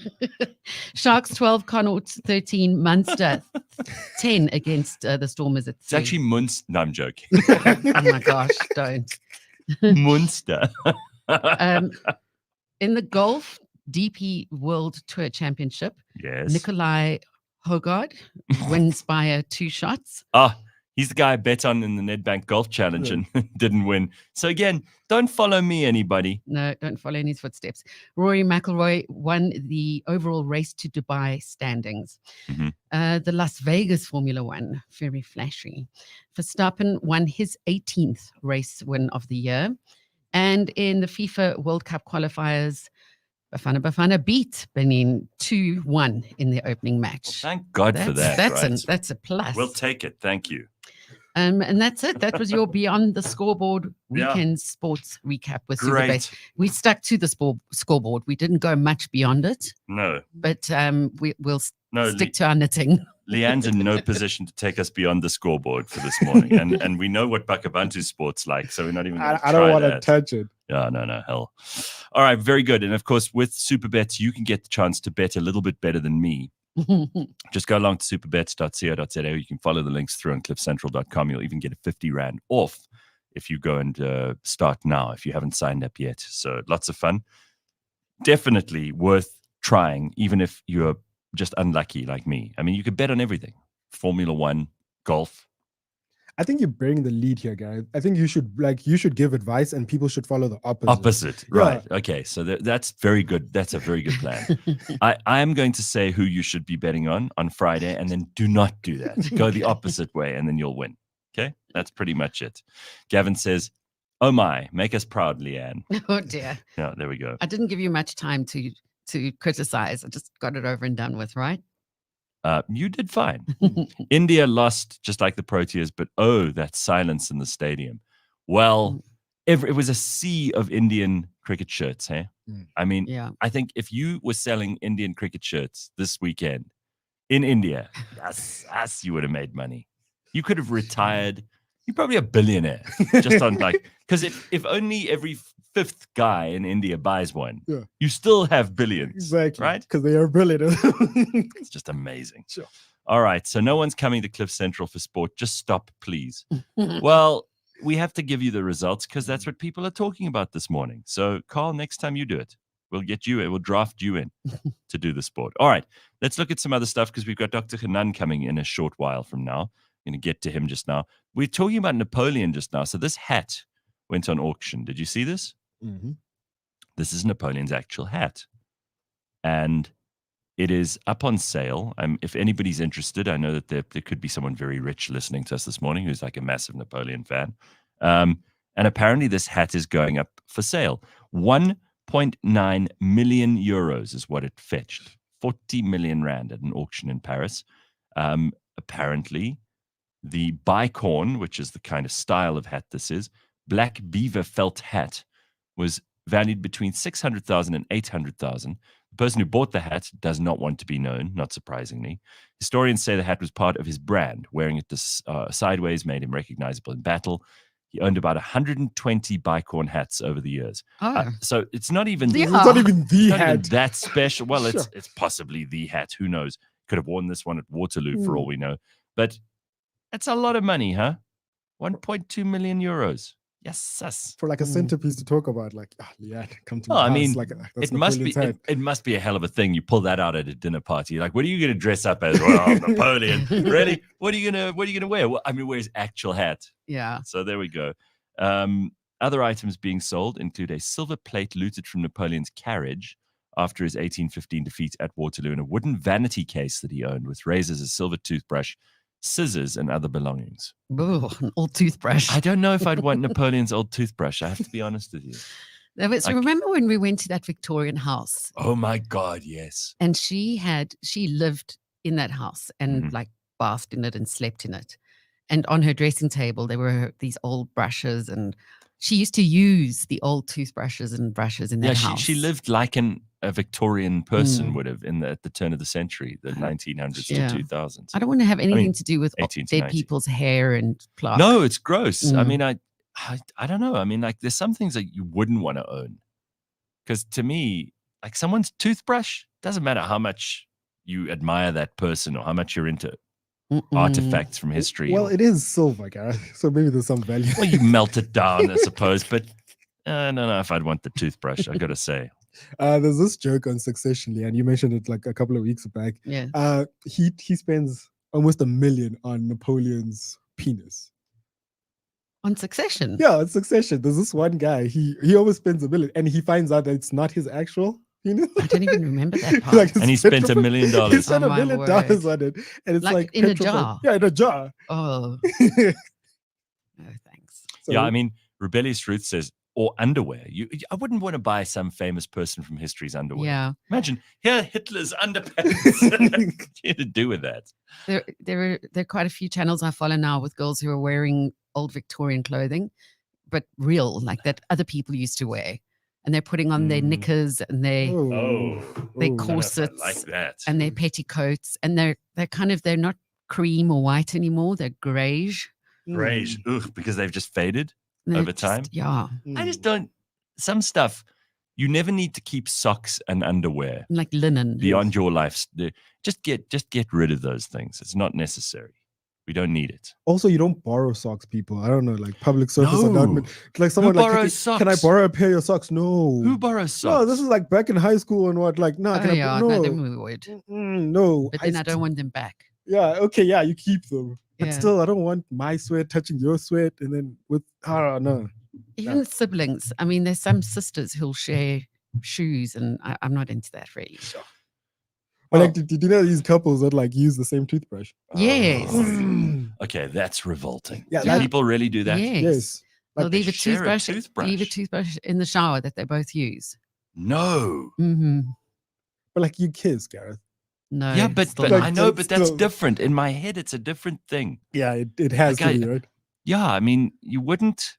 Sharks 12, Connaught 13, Munster 10 against the Stormers at 3. It's actually Munster. No, I'm joking. Oh my gosh, don't. Munster. In the golf DP World Tour Championship, Yes. Nikolai Hogard wins by 2 shots. He's the guy I bet on in the Nedbank Golf Challenge and didn't win. So again, don't follow me, anybody. No, don't follow in his footsteps. Rory McIlroy won the overall race to Dubai standings. Mm-hmm. The Las Vegas Formula One, very flashy. Verstappen won his 18th race win of the year. And in the FIFA World Cup qualifiers, Bafana beat Benin 2-1 in the opening match. Well, thank God for that. That's a plus. We'll take it. Thank you. And that's it. That was your Beyond the Scoreboard weekend sports recap with Superbase. We stuck to the scoreboard. We didn't go much beyond it. No. But we'll stick to our knitting. Leigh-Ann's in no position to take us beyond the scoreboard for this morning. And we know what Bakah'abantu sport's like, so we're not even going to try I don't want that. to touch it. Yeah, no, hell. All right, very good. And of course, with Superbets, you can get the chance to bet a little bit better than me. Just go along to superbets.co.za. You can follow the links through on cliffcentral.com. You'll even get a 50 Rand off if you go and start now, if you haven't signed up yet. So lots of fun. Definitely worth trying, even if you're just unlucky like me. I mean, you could bet on everything. Formula One, golf. I think you're bearing the lead here, Gareth. I think you should give advice and people should follow the opposite. Right. Okay. So that's very good. That's a very good plan. I am going to say who you should be betting on Friday, and then do not do that. Go the opposite way, and then you'll win. Okay. That's pretty much it. Gavin says, "Oh my, make us proud, Leigh-Ann." Oh dear. Yeah, there we go. I didn't give you much time to criticize. I just got it over and done with, right? You did fine. India lost just like the Proteas, but that silence in the stadium. Well, it was a sea of Indian cricket shirts, hey? I mean, I think if you were selling Indian cricket shirts this weekend in India, yes, you would have made money. You could have retired. You're probably a billionaire just on because if only every 5th guy in India buys one, you still have billions. Exactly. Right? Because they are brilliant. It's just amazing. Sure. All right. So no one's coming to Cliff Central for sport. Just stop, please. Well, we have to give you the results because that's what people are talking about this morning. So, Carl, next time you do it, we'll draft you in to do the sport. All right. Let's look at some other stuff because we've got Dr. Hanan coming in a short while from now. I'm going to get to him just now. We're talking about Napoleon just now. So this hat went on auction. Did you see this? Mm-hmm. This is Napoleon's actual hat. And it is up on sale. If anybody's interested, I know that there could be someone very rich listening to us this morning who's like a massive Napoleon fan. And apparently this hat is going up for sale. 1.9 million euros is what it fetched. 40 million Rand at an auction in Paris. Apparently, the bicorn, which is the kind of style of hat this is, black beaver felt hat, was valued between 600,000 and 800,000. The person who bought the hat does not want to be known, not surprisingly. Historians say the hat was part of his brand. Wearing it sideways made him recognizable in battle. He owned about 120 bicorn hats over the years. So it's not even the hat. Even that special. Well, Sure. it's possibly the hat. Who knows? Could have worn this one at Waterloo for all we know. But that's a lot of money, huh? 1.2 million euros. Yes. for like a centerpiece to talk about. Like, Leigh-Ann, come to my Oh, I house. mean, like that's it must be Napoleon's head. it must be a hell of a thing. You pull that out at a dinner party. Like, what are you going to dress up as? Well, I'm Napoleon. Really? What are you gonna wear? Well, I mean, wear his actual hat. Yeah. So there we go. Other items being sold include a silver plate looted from Napoleon's carriage after his 1815 defeat at Waterloo, and a wooden vanity case that he owned with razors, a silver toothbrush, scissors, and other belongings. Ooh, an old toothbrush. I don't know if I'd want Napoleon's old toothbrush. I have to be honest with you. Remember when we went to that Victorian house? Oh my God, yes. And she lived in that house and Mhm. like bathed in it and slept in it. And on her dressing table, there were these old brushes, and she used to use the old toothbrushes and brushes in that Yeah, house. she lived like a Victorian person Mm. would have at the turn of the century, the 1900s Yeah. to 2000s. I don't want to have anything to do with 18 to dead 90. people's hair and plaque. No, it's gross. I Mm. mean, I don't know. I mean, like, there's some things that you wouldn't want to own. Because to me, like, someone's toothbrush, doesn't matter how much you admire that person or how much you're into artifacts from history. Well, it is silver, Gareth. So maybe there's some value. Well, you melt it down, I suppose. But I don't know if I'd want the toothbrush, I got to say. There's this joke on Succession, and you mentioned it like a couple of weeks back. Yeah. He spends almost $1 million on Napoleon's penis. On Succession. Yeah, on Succession. There's this one guy. He always spends $1 million, and he finds out that it's not his actual penis. I don't even remember that part. Like, And he spent $1 million. He spent Oh, $1 my million word. on it, and it's Like like in a petrol jar? Yeah, in a jar. Oh, no, thanks. So, Yeah, I mean, Rebellious Ruth says, or underwear. I wouldn't want to buy some famous person from history's underwear. Yeah. Imagine, here, Hitler's underpants. What do you have to do with that? There are quite a few channels I follow now with girls who are wearing old Victorian clothing, but real, like that other people used to wear. And they're putting on their knickers and their corsets like that. and their petticoats, and they're not cream or white anymore. They're greige. Great. Ugh, because they've just faded And over it's just- time. Yeah. I just don't. Some stuff, you never need to keep socks and underwear Like linen. beyond your life. Just get rid of those things. It's not necessary. We don't need it. Also, you don't borrow socks, people. I don't know, like public service announcement. Like someone like, borrows can I socks? borrow a pair of your socks? No. Who borrows socks? No, this is like back in high school and what? Like, no, Oh, can I, yeah, no, no, then we would. no. But then I don't want them back. Yeah, okay, yeah, you keep them. But Yeah. still, I don't want my sweat touching your sweat, and then I don't know. Even siblings. I mean, there's some sisters who'll share shoes, and I'm not into that really. But like, did you know these couples that like use the same toothbrush? Yes. Okay, that's revolting. Yeah, Do that- people really do that? Yes. Yes. They'll Like, leave a share a toothbrush, leave a toothbrush. toothbrush in the shower that they both use. No. Mm-hmm. but like you kiss, Gareth. No. Yeah, but still Like, I not. know, that's but that's still- different. In my head, it's a different thing. Yeah, it has Like, to be, right? Yeah, I mean, you wouldn't.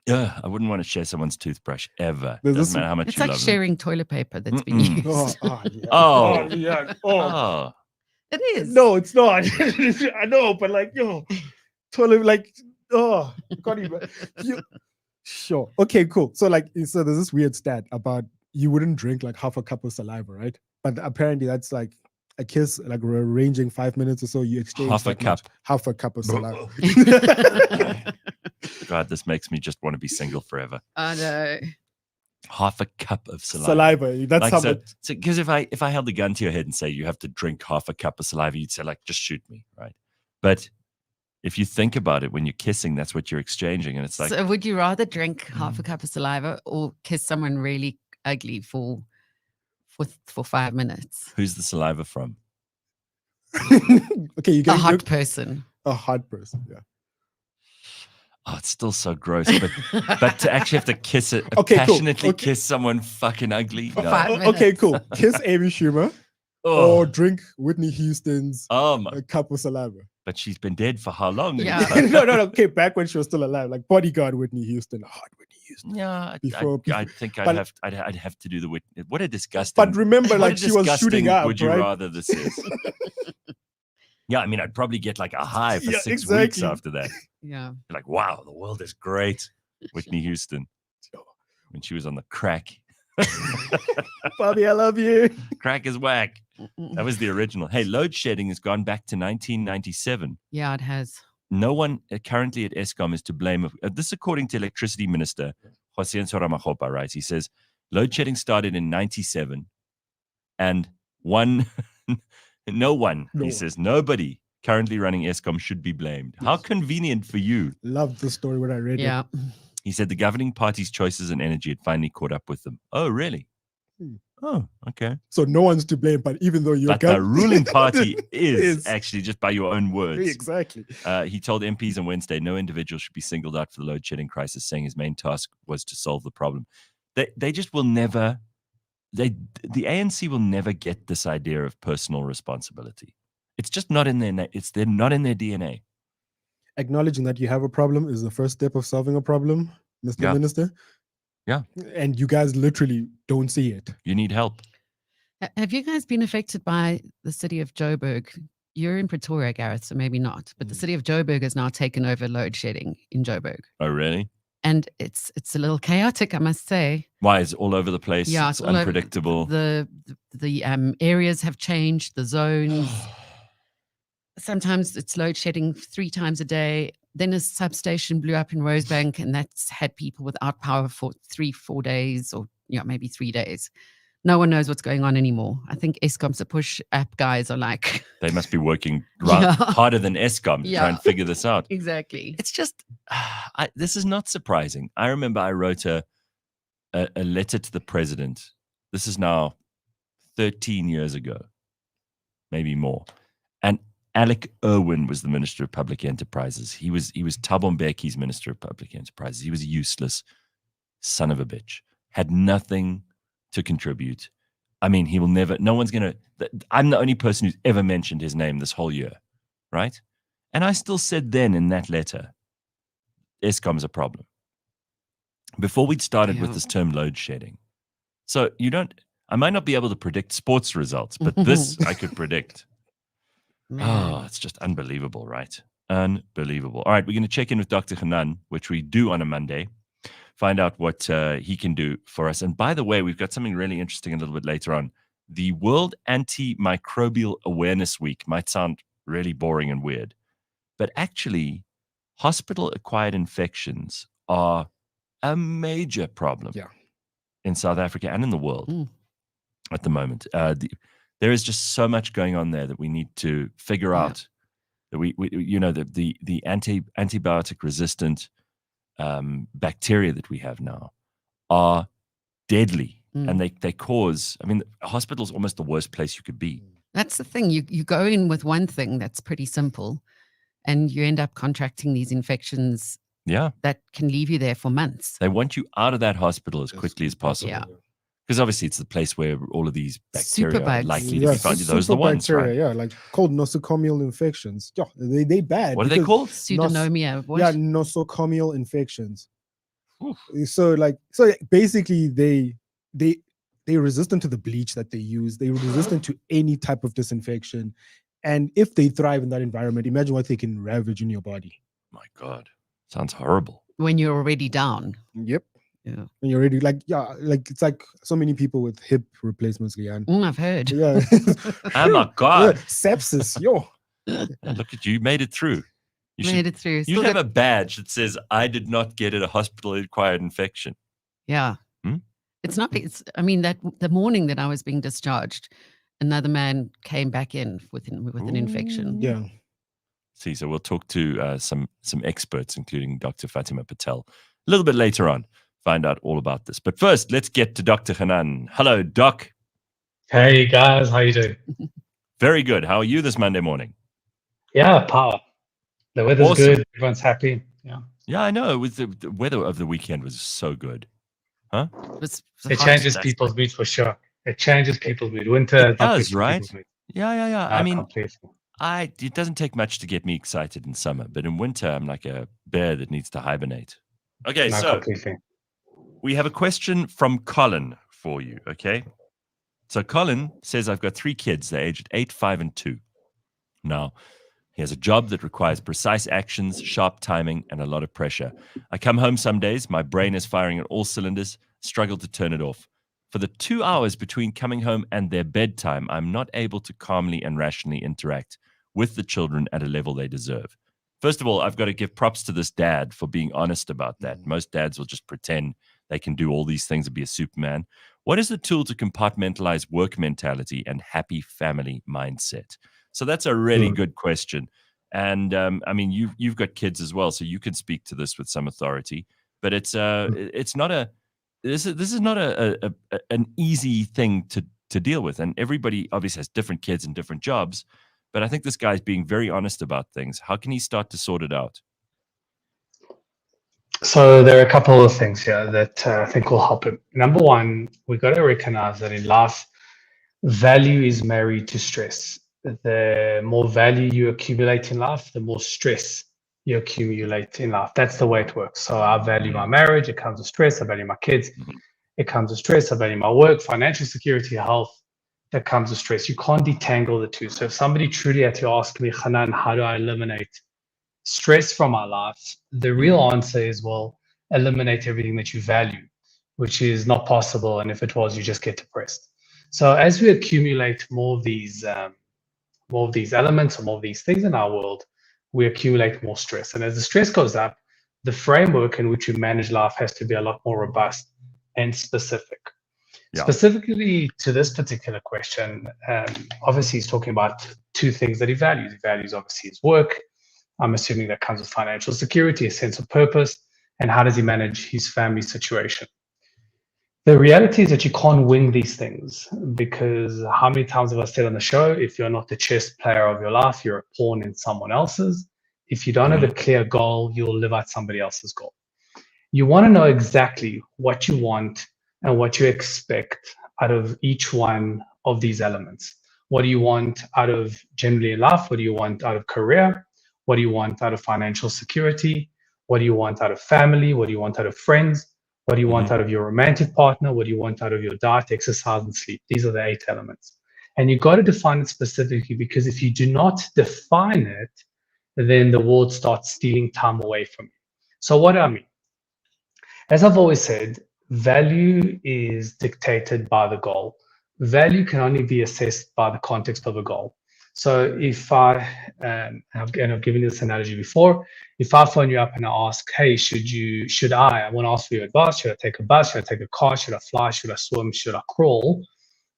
Yeah, I wouldn't want to share someone's toothbrush ever. There's Doesn't this- matter how much It's you like love them. sharing toilet paper that's been Mm-mm. used. Yeah. Oh. yeah. Oh, It is. No, it's not. I know, but like, toilet, like, oh, can't even. Sure. Okay, cool. So like, so there's this weird stat about you wouldn't drink like half a cup of saliva, right? But apparently that's like a kiss, like ranging 5 minutes or so. You exchange Half a that much. cup. Half a cup of saliva. God, this makes me just want to be single forever. I know. Half a cup of saliva. Saliva. That's Like, how so, much. because if I held the gun to your head and say you have to drink half a cup of saliva, you'd say like, just shoot me, right? But if you think about it, when you're kissing, that's what you're exchanging, and it's like, So would you rather drink half a cup of saliva or kiss someone really ugly for 5 minutes? who's the saliva from? Okay, you A get hot person. a hot person. Yeah. Oh, it's still so gross, but to actually have to kiss it, Okay, cool. passionately Okay. kiss someone fucking ugly. For No. 5 Okay, minutes. cool. Kiss Amy Schumer Oh, or drink Whitney Houston's oh my, a cup of saliva. but she's been dead for how long? Yeah. no. Okay, back when she was still alive, like bodyguard Whitney Houston, hot Whitney Houston. Yeah, Before I think but- I'd have to do the witness. What a disgusting. But remember, what like a she was shooting disgusting up, Would you right? rather this is? Yeah, I mean, I'd probably get like a high for Yeah, 6 weeks exactly. after that. Yeah. Like, wow, the world is great. Whitney Houston, when she was on the crack. Bobby, I love you. Crack is whack. That was the original. Hey, load shedding has gone back to 1997. Yeah, it has. no one currently at Eskom is to blame. This according to Electricity Minister Hossein Soramakgopa, right? He says load shedding started in 97 and no one, he says, nobody currently running Eskom should be blamed. How convenient for you. Loved the story when I read it. Yeah. He said the governing party's choices and energy had finally caught up with them. Oh, really? Oh, okay. So no one's to blame, but even though you're But the ruling party is Is. actually, just by your own words. Exactly. He told MPs on Wednesday no individual should be singled out for the load shedding crisis, saying his main task was to solve the problem. They just will never, the ANC will never get this idea of personal responsibility. It's just not in their they're not in their DNA. Acknowledging that you have a problem is the first step of solving a problem, Mr. Minister. Yeah. And you guys literally don't see it. You need help. Have you guys been affected by the city of Joburg? You're in Pretoria, Gareth, so maybe not. But the city of Joburg has now taken over load shedding in Joburg. Oh, really? And it's a little chaotic, I must say. Why? It's all over the place. Yeah, it's all over. unpredictable. The areas have changed, the zones. Sometimes it's load shedding 3 times a day. Then a substation blew up in Rosebank, and that's had people without power for 3-4 days, or maybe 3 days. No one knows what's going on anymore. I think Eskom's a push app guys are like, they must be working harder than Eskom to try and figure this out. Exactly. It's just, this is not surprising. I remember I wrote a letter to the president. This is now 13 years ago, maybe more. And Alec Irwin was the Minister of Public Enterprises. He was Thabo Mbeki's Minister of Public Enterprises. He was a useless son of a bitch. Had nothing to contribute. I mean, he will never, no one's going to, I'm the only person who's ever mentioned his name this whole year, right? And I still said then in that letter, Eskom's a problem. Before we'd started with this term load shedding. So I might not be able to predict sports results, but this I could predict. Oh, it's just unbelievable, right? Unbelievable. All right, we're going to check in with Dr. Hanan, which we do on a Monday, find out what he can do for us. And by the way, we've got something really interesting a little bit later on. The World Anti-Microbial Awareness Week might sound really boring and weird, but actually, hospital-acquired infections are a major problem in South Africa and in the world at the moment. There is just so much going on there that we need to figure out. That the antibiotic resistant bacteria that we have now are deadly, and they cause. I mean, a hospital is almost the worst place you could be. That's the thing. You go in with one thing that's pretty simple, and you end up contracting these infections. That can leave you there for months. They want you out of that hospital as quickly as possible. Yeah. Because obviously it's the place where all of these bacteria are likely to be found. Those are the ones, right? Yeah, like called nosocomial infections. Yeah, they bad. What are they called? Pseudonomia. Nosocomial infections. So basically they're resistant to the bleach that they use. They're resistant to any type of disinfection. And if they thrive in that environment, imagine what they can ravage in your body. My God. Sounds horrible. When you're already down. Yep. Yeah. And you're already it's like so many people with hip replacements, Leigh-Ann. I've heard. Yeah. Oh my God. Sepsis. Yo. Look at you. You made it through. Made it through. You have a badge that says, I did not get a hospital-acquired infection. Yeah. It's not, I mean, that the morning that I was being discharged, another man came back in with an infection. Yeah. See, so we'll talk to some experts, including Dr. Fathima Patel, a little bit later on. Find out all about this. But first, let's get to Dr. Hanan. Hello, Doc. Hey, guys. How you doing? Very good. How are you this Monday morning? Yeah, power. The weather's good. Everyone's happy. Yeah, I know. With the weather of the weekend was so good. Huh? It changes people's mood for sure. It changes people's mood. Winter does, right? Yeah. I mean, completely. It doesn't take much to get me excited in summer, but in winter, I'm like a bear that needs to hibernate. Okay, Completely. We have a question from Colin for you, okay? So Colin says, I've got 3 kids. They're aged 8, 5, and 2. Now, he has a job that requires precise actions, sharp timing, and a lot of pressure. I come home some days, my brain is firing at all cylinders, struggle to turn it off. For the 2 hours between coming home and their bedtime, I'm not able to calmly and rationally interact with the children at a level they deserve. First of all, I've got to give props to this dad for being honest about that. Most dads will just pretend they can do all these things and be a Superman. What is the tool to compartmentalize work mentality and happy family mindset? So that's a really good question. And I mean, you've got kids as well, so you can speak to this with some authority. But it's not a this is not an easy thing to deal with. And everybody obviously has different kids and different jobs. But I think this guy's being very honest about things. How can he start to sort it out? So there are a couple of things here that I think will help him. Number one, we got to recognize that in life, value is married to stress. The more value you accumulate in life, the more stress you accumulate in life. That's the way it works. So I value my marriage, it comes with stress. I value my kids, it comes with stress. I value my work, financial security, health, that comes with stress. You can't detangle the two. So if somebody truly had to ask me, Hanan, how do I eliminate stress from our life? The real answer is, well, eliminate everything that you value, which is not possible. And if it was, you just get depressed. So as we accumulate more of these elements or more of these things in our world, we accumulate more stress. And as the stress goes up, the framework in which we manage life has to be a lot more robust and specific. Yeah. Specifically to this particular question, obviously he's talking about two things that he values. He values obviously his work. I'm assuming that comes with financial security, a sense of purpose, and how does he manage his family situation? The reality is that you can't wing these things, because how many times have I said on the show, if you're not the chess player of your life, you're a pawn in someone else's. If you don't have a clear goal, you'll live out somebody else's goal. You want to know exactly what you want and what you expect out of each one of these elements. What do you want out of generally in life? What do you want out of career? What do you want out of financial security? What do you want out of family? What do you want out of friends? What do you want out of your romantic partner? What do you want out of your diet, exercise, and sleep? These are the 8 elements. And you've got to define it specifically, because if you do not define it, then the world starts stealing time away from you. So what do I mean? As I've always said, value is dictated by the goal. Value can only be assessed by the context of a goal. So if I, I've given this analogy before, if I phone you up and I ask, hey, I want to ask for your advice, should I take a bus, should I take a car, should I fly, should I swim, should I crawl,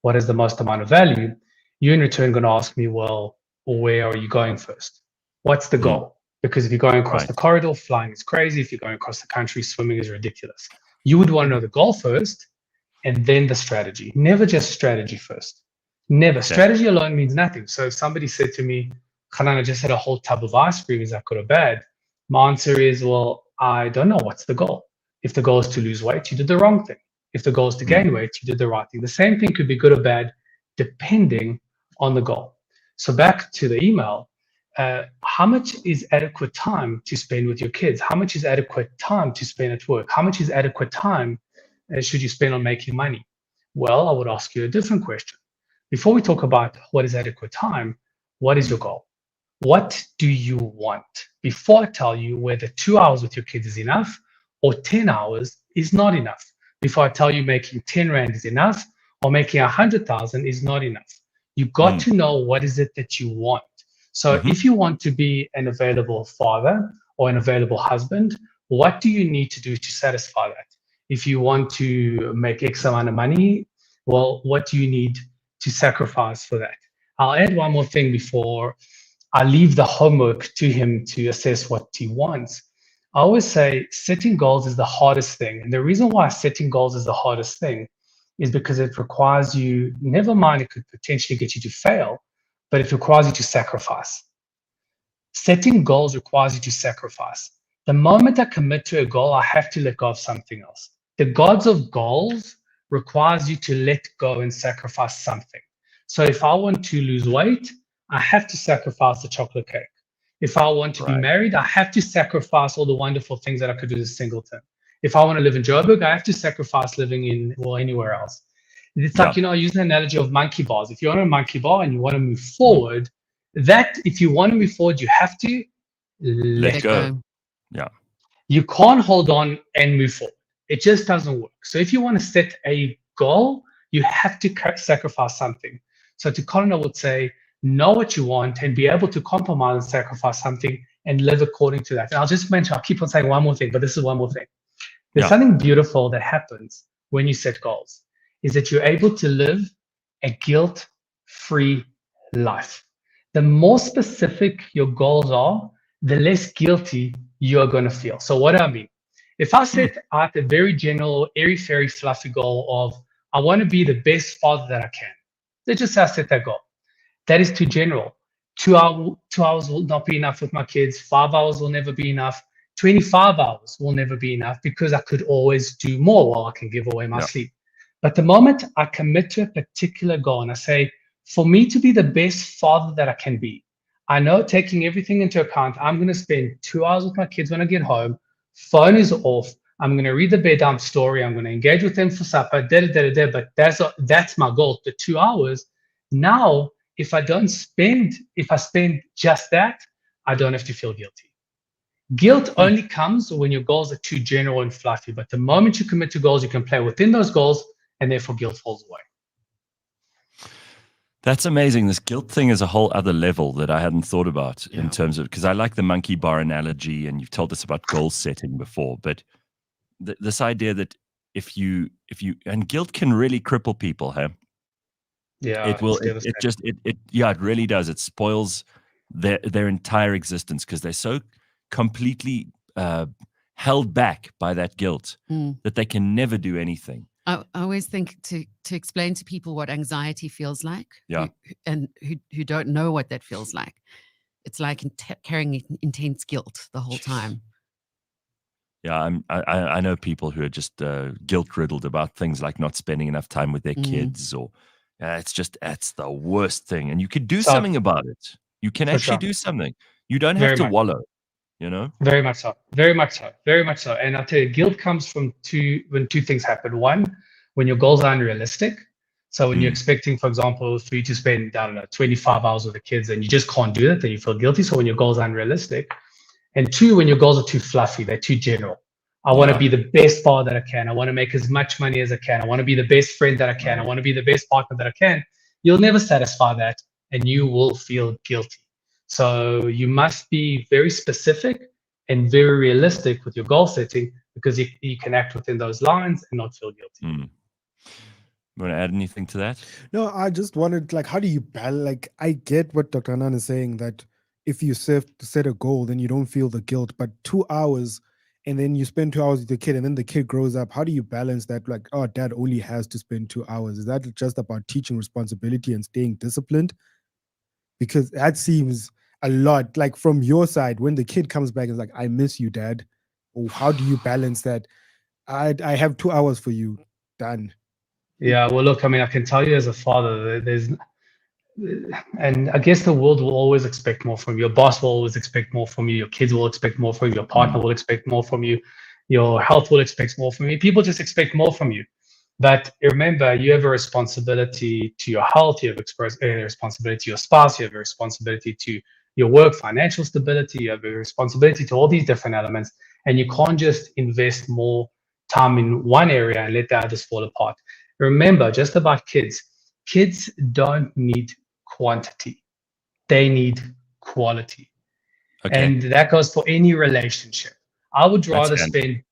what is the most amount of value? You in return going to ask me, well, where are you going first? What's the goal? Because if you're going across the corridor, flying is crazy. If you're going across the country, swimming is ridiculous. You would want to know the goal first and then the strategy. Never just strategy first. Never. Okay. Strategy alone means nothing. So if somebody said to me, Hanan, I just had a whole tub of ice cream, is that good or bad? My answer is, well, I don't know. What's the goal? If the goal is to lose weight, you did the wrong thing. If the goal is to gain weight, you did the right thing. The same thing could be good or bad depending on the goal. So back to the email, how much is adequate time to spend with your kids? How much is adequate time to spend at work? How much is adequate time should you spend on making money? Well, I would ask you a different question. Before we talk about what is adequate time, what is your goal? What do you want? Before I tell you whether 2 hours with your kids is enough or 10 hours is not enough. Before I tell you making 10 Rand is enough or making 100,000 is not enough. You've got to know what is it that you want. So if you want to be an available father or an available husband, what do you need to do to satisfy that? If you want to make X amount of money, well, what do you need to sacrifice for that? I'll add one more thing before I leave the homework to him to assess what he wants. I always say setting goals is the hardest thing. And the reason why setting goals is the hardest thing is because it requires you, never mind it could potentially get you to fail, but it requires you to sacrifice. Setting goals requires you to sacrifice. The moment I commit to a goal, I have to let go of something else. The gods of goals requires you to let go and sacrifice something. So if I want to lose weight, I have to sacrifice the chocolate cake. If I want to be married, I have to sacrifice all the wonderful things that I could do as a singleton. If I want to live in Joburg, I have to sacrifice living in, well, anywhere else. It's like, I use the analogy of monkey bars. If you're on a monkey bar and you want to move forward, if you want to move forward, you have to let go. Yeah. You can't hold on and move forward. It just doesn't work. So if you want to set a goal, you have to sacrifice something. So to Colin, I would say, know what you want and be able to compromise and sacrifice something and live according to that. And I'll keep on saying one more thing, but this is one more thing. There's Yeah. something beautiful that happens when you set goals, is that you're able to live a guilt-free life. The more specific your goals are, the less guilty you are going to feel. So what do I mean? If I set out a very general, airy-fairy, fluffy goal of, I want to be the best father that I can. Let's just say I set that goal. That is too general. 2 hours will not be enough with my kids. 5 hours will never be enough. 25 hours will never be enough because I could always do more while I can give away my sleep. But the moment I commit to a particular goal and I say, for me to be the best father that I can be, I know taking everything into account, I'm going to spend 2 hours with my kids when I get home. Phone is off. I'm going to read the bedtime story. I'm going to engage with them for supper. But that's my goal, the 2 hours. Now, if I spend just that, I don't have to feel guilty. Guilt only comes when your goals are too general and fluffy. But the moment you commit to goals, you can play within those goals, and therefore guilt falls away. That's amazing. This guilt thing is a whole other level that I hadn't thought about in terms of, because I like the monkey bar analogy, and you've told us about goal setting before, but this idea that if you and guilt can really cripple people, huh? Yeah, it will. It really does. It spoils their entire existence because they're so completely held back by that guilt that they can never do anything. I always think to explain to people what anxiety feels like, who don't know what that feels like. It's like carrying intense guilt the whole time. Yeah, I know people who are just guilt-riddled about things like not spending enough time with their kids, or it's the worst thing. And you could do something about it. You can actually do something. You don't have to wallow. You know, very much so. And I'll tell you, guilt comes from when two things happen. One, when your goals are unrealistic. So when you're expecting, for example, for you to spend, 25 hours with the kids and you just can't do that, then you feel guilty. So when your goals are unrealistic. And two, when your goals are too fluffy, they're too general. I want to be the best father that I can. I want to make as much money as I can. I want to be the best friend that I can. I want to be the best partner that I can. You'll never satisfy that, and you will feel guilty. So you must be very specific and very realistic with your goal setting, because you can act within those lines and not feel guilty. You want to add anything to that? No, I just wanted, how do you balance? I get what Dr. Anand is saying, that if you set a goal, then you don't feel the guilt. But 2 hours, and then you spend 2 hours with the kid, and then the kid grows up. How do you balance that? Dad only has to spend 2 hours. Is that just about teaching responsibility and staying disciplined? Because that seems a lot. From your side, when the kid comes back and is like, I miss you, Dad. Oh, how do you balance that? I have 2 hours for you. Done. Yeah, well, look, I can tell you as a father, and I guess the world will always expect more from you. Your boss will always expect more from you. Your kids will expect more from you. Your partner will expect more from you. Your health will expect more from you. People just expect more from you. But remember, you have a responsibility to your health. You have a responsibility to your spouse. You have a responsibility to your work, financial stability. You have a responsibility to all these different elements. And you can't just invest more time in one area and let the others fall apart. Remember, just about kids don't need quantity. They need quality. Okay. And that goes for any relationship. I would rather spend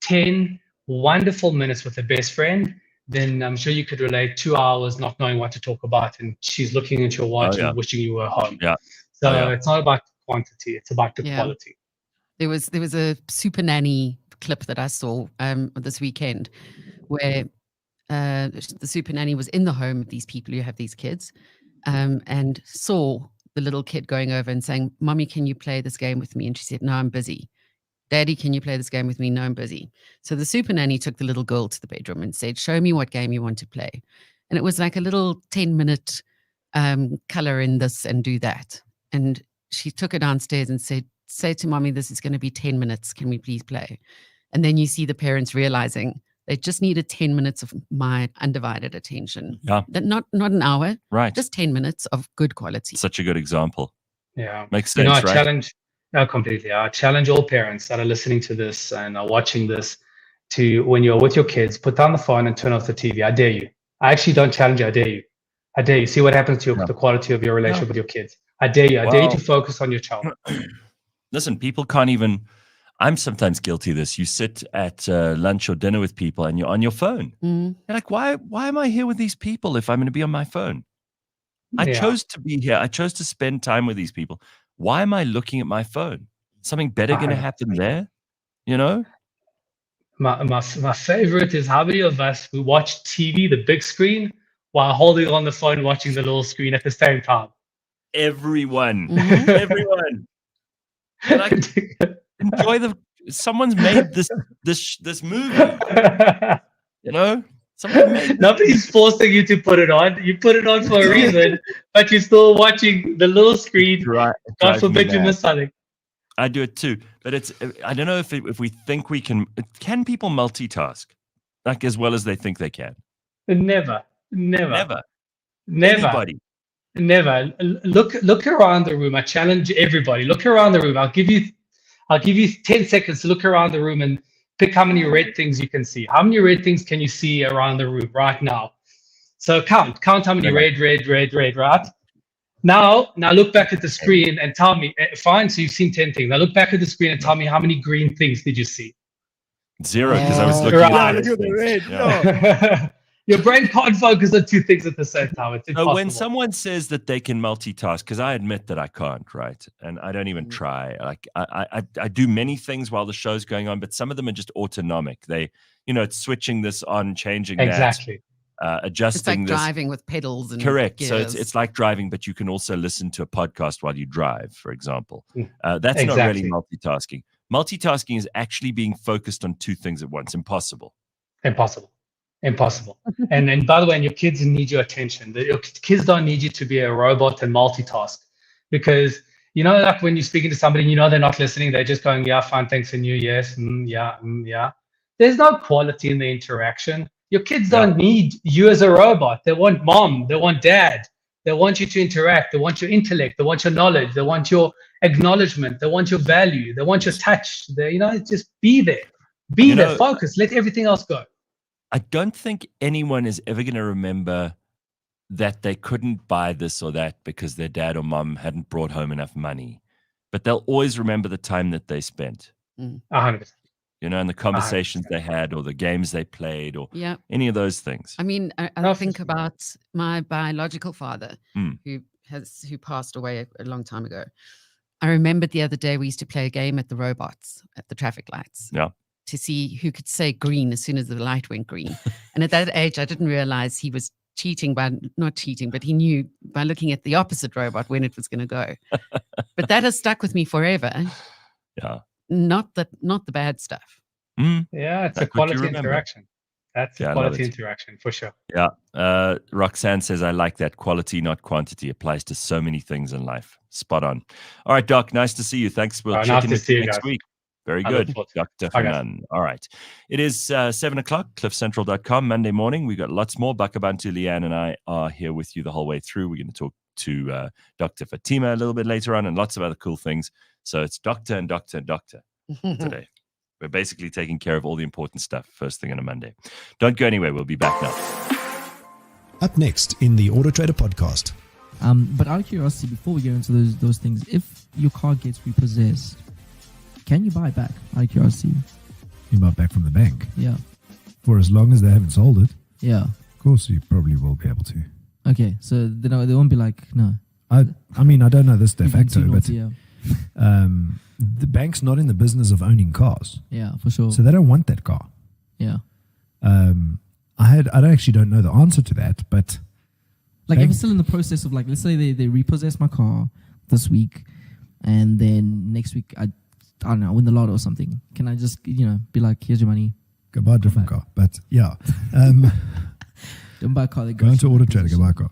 10 wonderful minutes with a best friend than, I'm sure you could relate, 2 hours not knowing what to talk about, and she's looking at your watch and wishing you were home. Yeah. So it's not about quantity, it's about the quality. There was a super nanny clip that I saw this weekend where the super nanny was in the home of these people who have these kids, and saw the little kid going over and saying, Mommy, can you play this game with me? And she said, no, I'm busy. Daddy, can you play this game with me? No, I'm busy. So the super nanny took the little girl to the bedroom and said, show me what game you want to play. And it was like a little 10-minute color in this and do that. And she took her downstairs and said, say to Mommy, this is going to be 10 minutes. Can we please play? And then you see the parents realizing they just needed 10 minutes of my undivided attention. Yeah. Not an hour. Right. Just 10 minutes of good quality. Such a good example. Yeah. Makes sense, right? Completely. I challenge all parents that are listening to this and are watching this to, when you're with your kids, put down the phone and turn off the TV. I dare you. I actually don't challenge you. I dare you. I dare you. See what happens to the quality of your relationship with your kids. I dare you. I dare you to focus on your child. Listen, people can't even. I'm sometimes guilty of this. You sit at lunch or dinner with people and you're on your phone. Mm. You're like, why am I here with these people if I'm going to be on my phone? I Yeah. chose to be here. I chose to spend time with these people. Why am I looking at my phone? Something better going to happen there? You know? My favorite is how many of us who watch TV, the big screen, while holding on the phone, watching the little screen at the same time. Everyone. Mhm. Everyone. Like, enjoy someone's made this movie, you know? Someone made Nobody's forcing you to put it on. You put it on for a reason, but you're still watching the little screen. God drives me forbid you mad. miss something. I do it too, but I don't know if we think we can people multitask like as well as they think they can. Never. Anybody. Never. Look around the room. I challenge everybody. Look around the room. I'll give you 10 seconds to look around the room and pick how many red things you can see. How many red things can you see around the room right now? So count how many red, right? Now look back at the screen and tell me, fine, so you've seen 10 things. Now look back at the screen and tell me how many green things did you see? 0, because I was Oh. looking Right. at Look at the red. Yeah. Your brain can't focus on two things at the same time. It's impossible. So when someone says that they can multitask, because I admit that I can't, right? And I don't even try. Like I do many things while the show's going on, but some of them are just autonomic. They, it's switching this on, changing Exactly. that, It's adjusting like this. driving with pedals and Correct. gears. So it's like driving, but you can also listen to a podcast while you drive, for example. That's not Exactly. really multitasking. Multitasking is actually being focused on two things at once. Impossible. And by the way, your kids need your attention. Your kids don't need you to be a robot and multitask, because like when you're speaking to somebody, they're not listening. They're just going, yeah, fine, thanks, and you, yes, yeah. There's no quality in the interaction. Your kids don't need you as a robot. They want mom. They want dad. They want you to interact. They want your intellect. They want your knowledge. They want your acknowledgement. They want your value. They want your touch. Just be there. Be there. Focus. Let everything else go. I don't think anyone is ever going to remember that they couldn't buy this or that because their dad or mom hadn't brought home enough money. But they'll always remember the time that they spent. 100%. And the conversations they had or the games they played or any of those things. I mean, I think about my biological father who passed away a long time ago. I remembered the other day we used to play a game at the robots at the traffic lights. Yeah. To see who could say green as soon as the light went green. And at that age, I didn't realize he was not cheating, but he knew by looking at the opposite robot when it was going to go. But that has stuck with me forever. Yeah. Not the bad stuff. Yeah, it's a quality interaction. That's a quality interaction for sure. Yeah. Roxanne says, I like that. Quality, not quantity. Applies to so many things in life. Spot on. All right, Doc. Nice to see you. Thanks. We'll check in with you next week. Very good, Dr. Hanan. All right. It is 7 o'clock, cliffcentral.com, Monday morning. We've got lots more. Bakah'abantu, Leigh-Ann, and I are here with you the whole way through. We're going to talk to Dr. Fathima a little bit later on and lots of other cool things. So it's doctor and doctor and doctor today. We're basically taking care of all the important stuff first thing on a Monday. Don't go anywhere. We'll be back now. Up next in the Auto Trader podcast. But out of curiosity, before we go into those things, if your car gets repossessed, can you buy it back? Out of curiosity. You buy it back from the bank? Yeah. For as long as they haven't sold it? Yeah. Of course, you probably will be able to. Okay, so they won't be like, no. I mean, I don't know this de facto, but yeah. The bank's not in the business of owning cars. Yeah, for sure. So they don't want that car. Yeah. I actually don't know the answer to that, but like if it's still in the process of, like, let's say they repossess my car this week, and then next week I don't know, win the lotto or something. Can I just be like, here's your money, go buy a different car? But yeah, don't buy a car. Go into Auto Trader, go buy a car.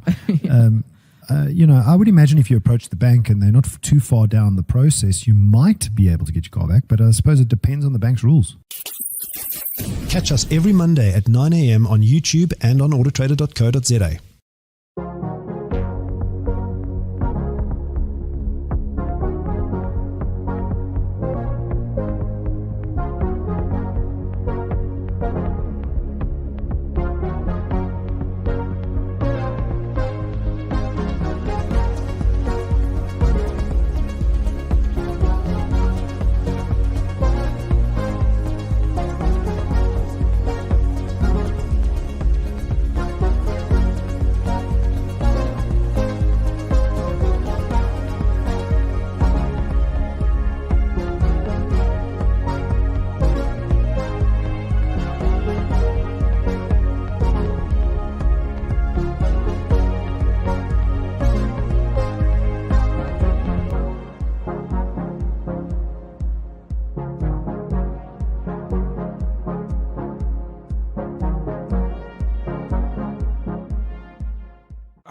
I would imagine if you approach the bank and they're not too far down the process, you might be able to get your car back. But I suppose it depends on the bank's rules. Catch us every Monday at 9 a.m. on YouTube and on autotrader.co.za.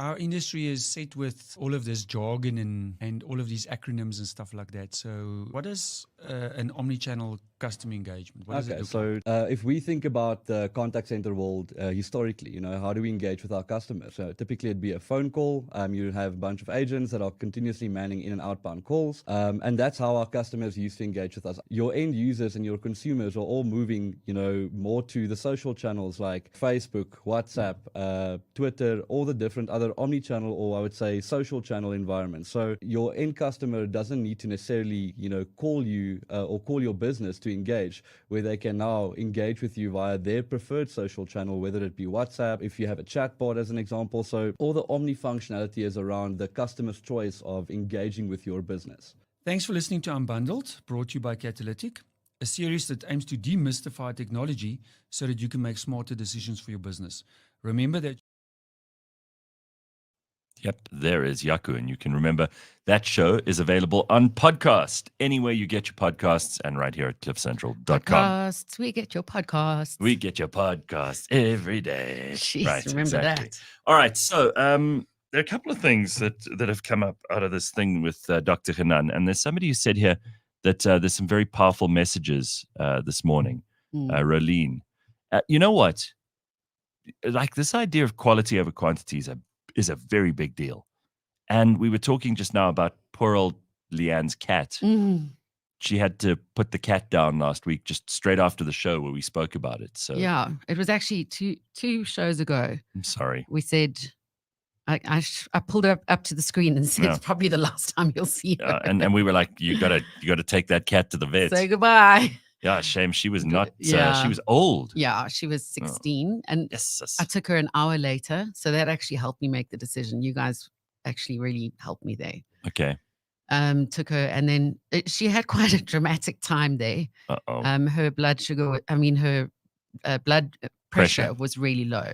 our industry is set with all of this jargon and all of these acronyms and stuff like that. So what is an omni-channel customer engagement? What does it Okay, look so like? if we think about the contact center world historically, how do we engage with our customers? So typically it'd be a phone call. You have a bunch of agents that are continuously manning in and outbound calls. And that's how our customers used to engage with us. Your end users and your consumers are all moving, more to the social channels like Facebook, WhatsApp, Twitter, all the different other omni-channel, or I would say social channel environments. So your end customer doesn't need to necessarily, call you or call your business to engage, where they can now engage with you via their preferred social channel, whether it be WhatsApp, if you have a chatbot as an example. So all the omni functionality is around the customer's choice of engaging with your business. Thanks for listening to Unbundled, brought to you by Catalytic, a series that aims to demystify technology so that you can make smarter decisions for your business. Remember that. Yep, there is Yaku. And you can remember that show is available on podcast, anywhere you get your podcasts, and right here at cliffcentral.com. Podcasts. We get your podcasts. We get your podcasts every day. Jeez, right, remember that. All right, so there are a couple of things that have come up out of this thing with Dr. Hanan. And there's somebody who said here that there's some very powerful messages this morning. Rolene. You know what? Like, this idea of quality over quantity is a very big deal. And we were talking just now about poor old Leigh-Ann's cat. She had to put the cat down last week, just straight after the show where we spoke about it. So yeah, it was actually two shows ago. I'm sorry. We said, I pulled her up to the screen and said, it's probably the last time you'll see her. And we were like, you gotta take that cat to the vet. Say goodbye. Yeah, shame she was not. She was old. Yeah, she was 16, and yes. I took her an hour later, so that actually helped me make the decision. You guys actually really helped me there. Okay. Took her, and then she had quite a dramatic time there. Her blood sugar, her blood pressure was really low,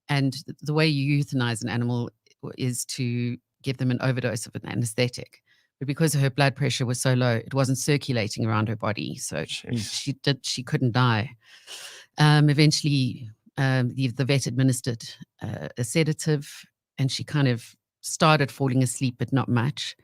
and the way you euthanize an animal is to give them an overdose of an anesthetic. But because her blood pressure was so low, it wasn't circulating around her body, so she couldn't die. Eventually, the vet administered a sedative, and she kind of started falling asleep, but not much.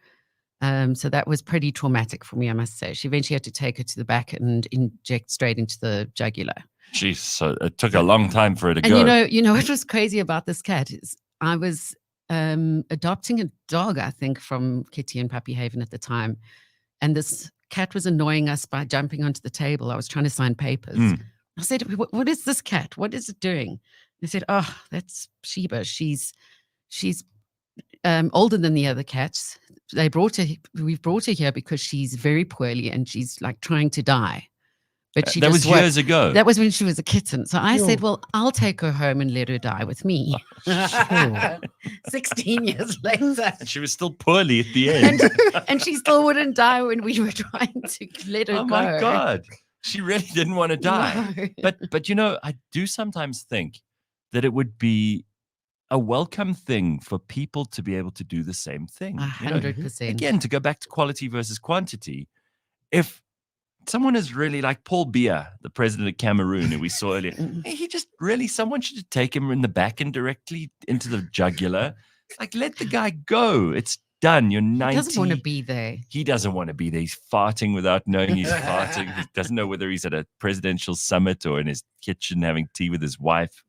So that was pretty traumatic for me, I must say. She eventually had to take her to the back and inject straight into the jugular. Jeez, so it took a long time for her to go. And you know what was crazy about this cat is I was adopting a dog, I think, from Kitty and Puppy Haven at the time. And this cat was annoying us by jumping onto the table. I was trying to sign papers. I said, what is this cat? What is it doing? They said, oh, that's Sheba. She's older than the other cats. We've brought her here because she's very poorly and she's like trying to die. But that was years ago. That was when she was a kitten. So I said, well, I'll take her home and let her die with me. 16 years later. And she was still poorly at the end. and she still wouldn't die when we were trying to let her go. Oh, my God. She really didn't want to die. No. But I do sometimes think that it would be a welcome thing for people to be able to do the same thing. 100%. Again, to go back to quality versus quantity, if someone is really like Paul Biya, the president of Cameroon, who we saw earlier, someone should take him in the back and directly into the jugular. Like, let the guy go. It's done. You're 90. He doesn't want to be there. He doesn't want to be there. He's farting without knowing he's farting. He doesn't know whether he's at a presidential summit or in his kitchen having tea with his wife.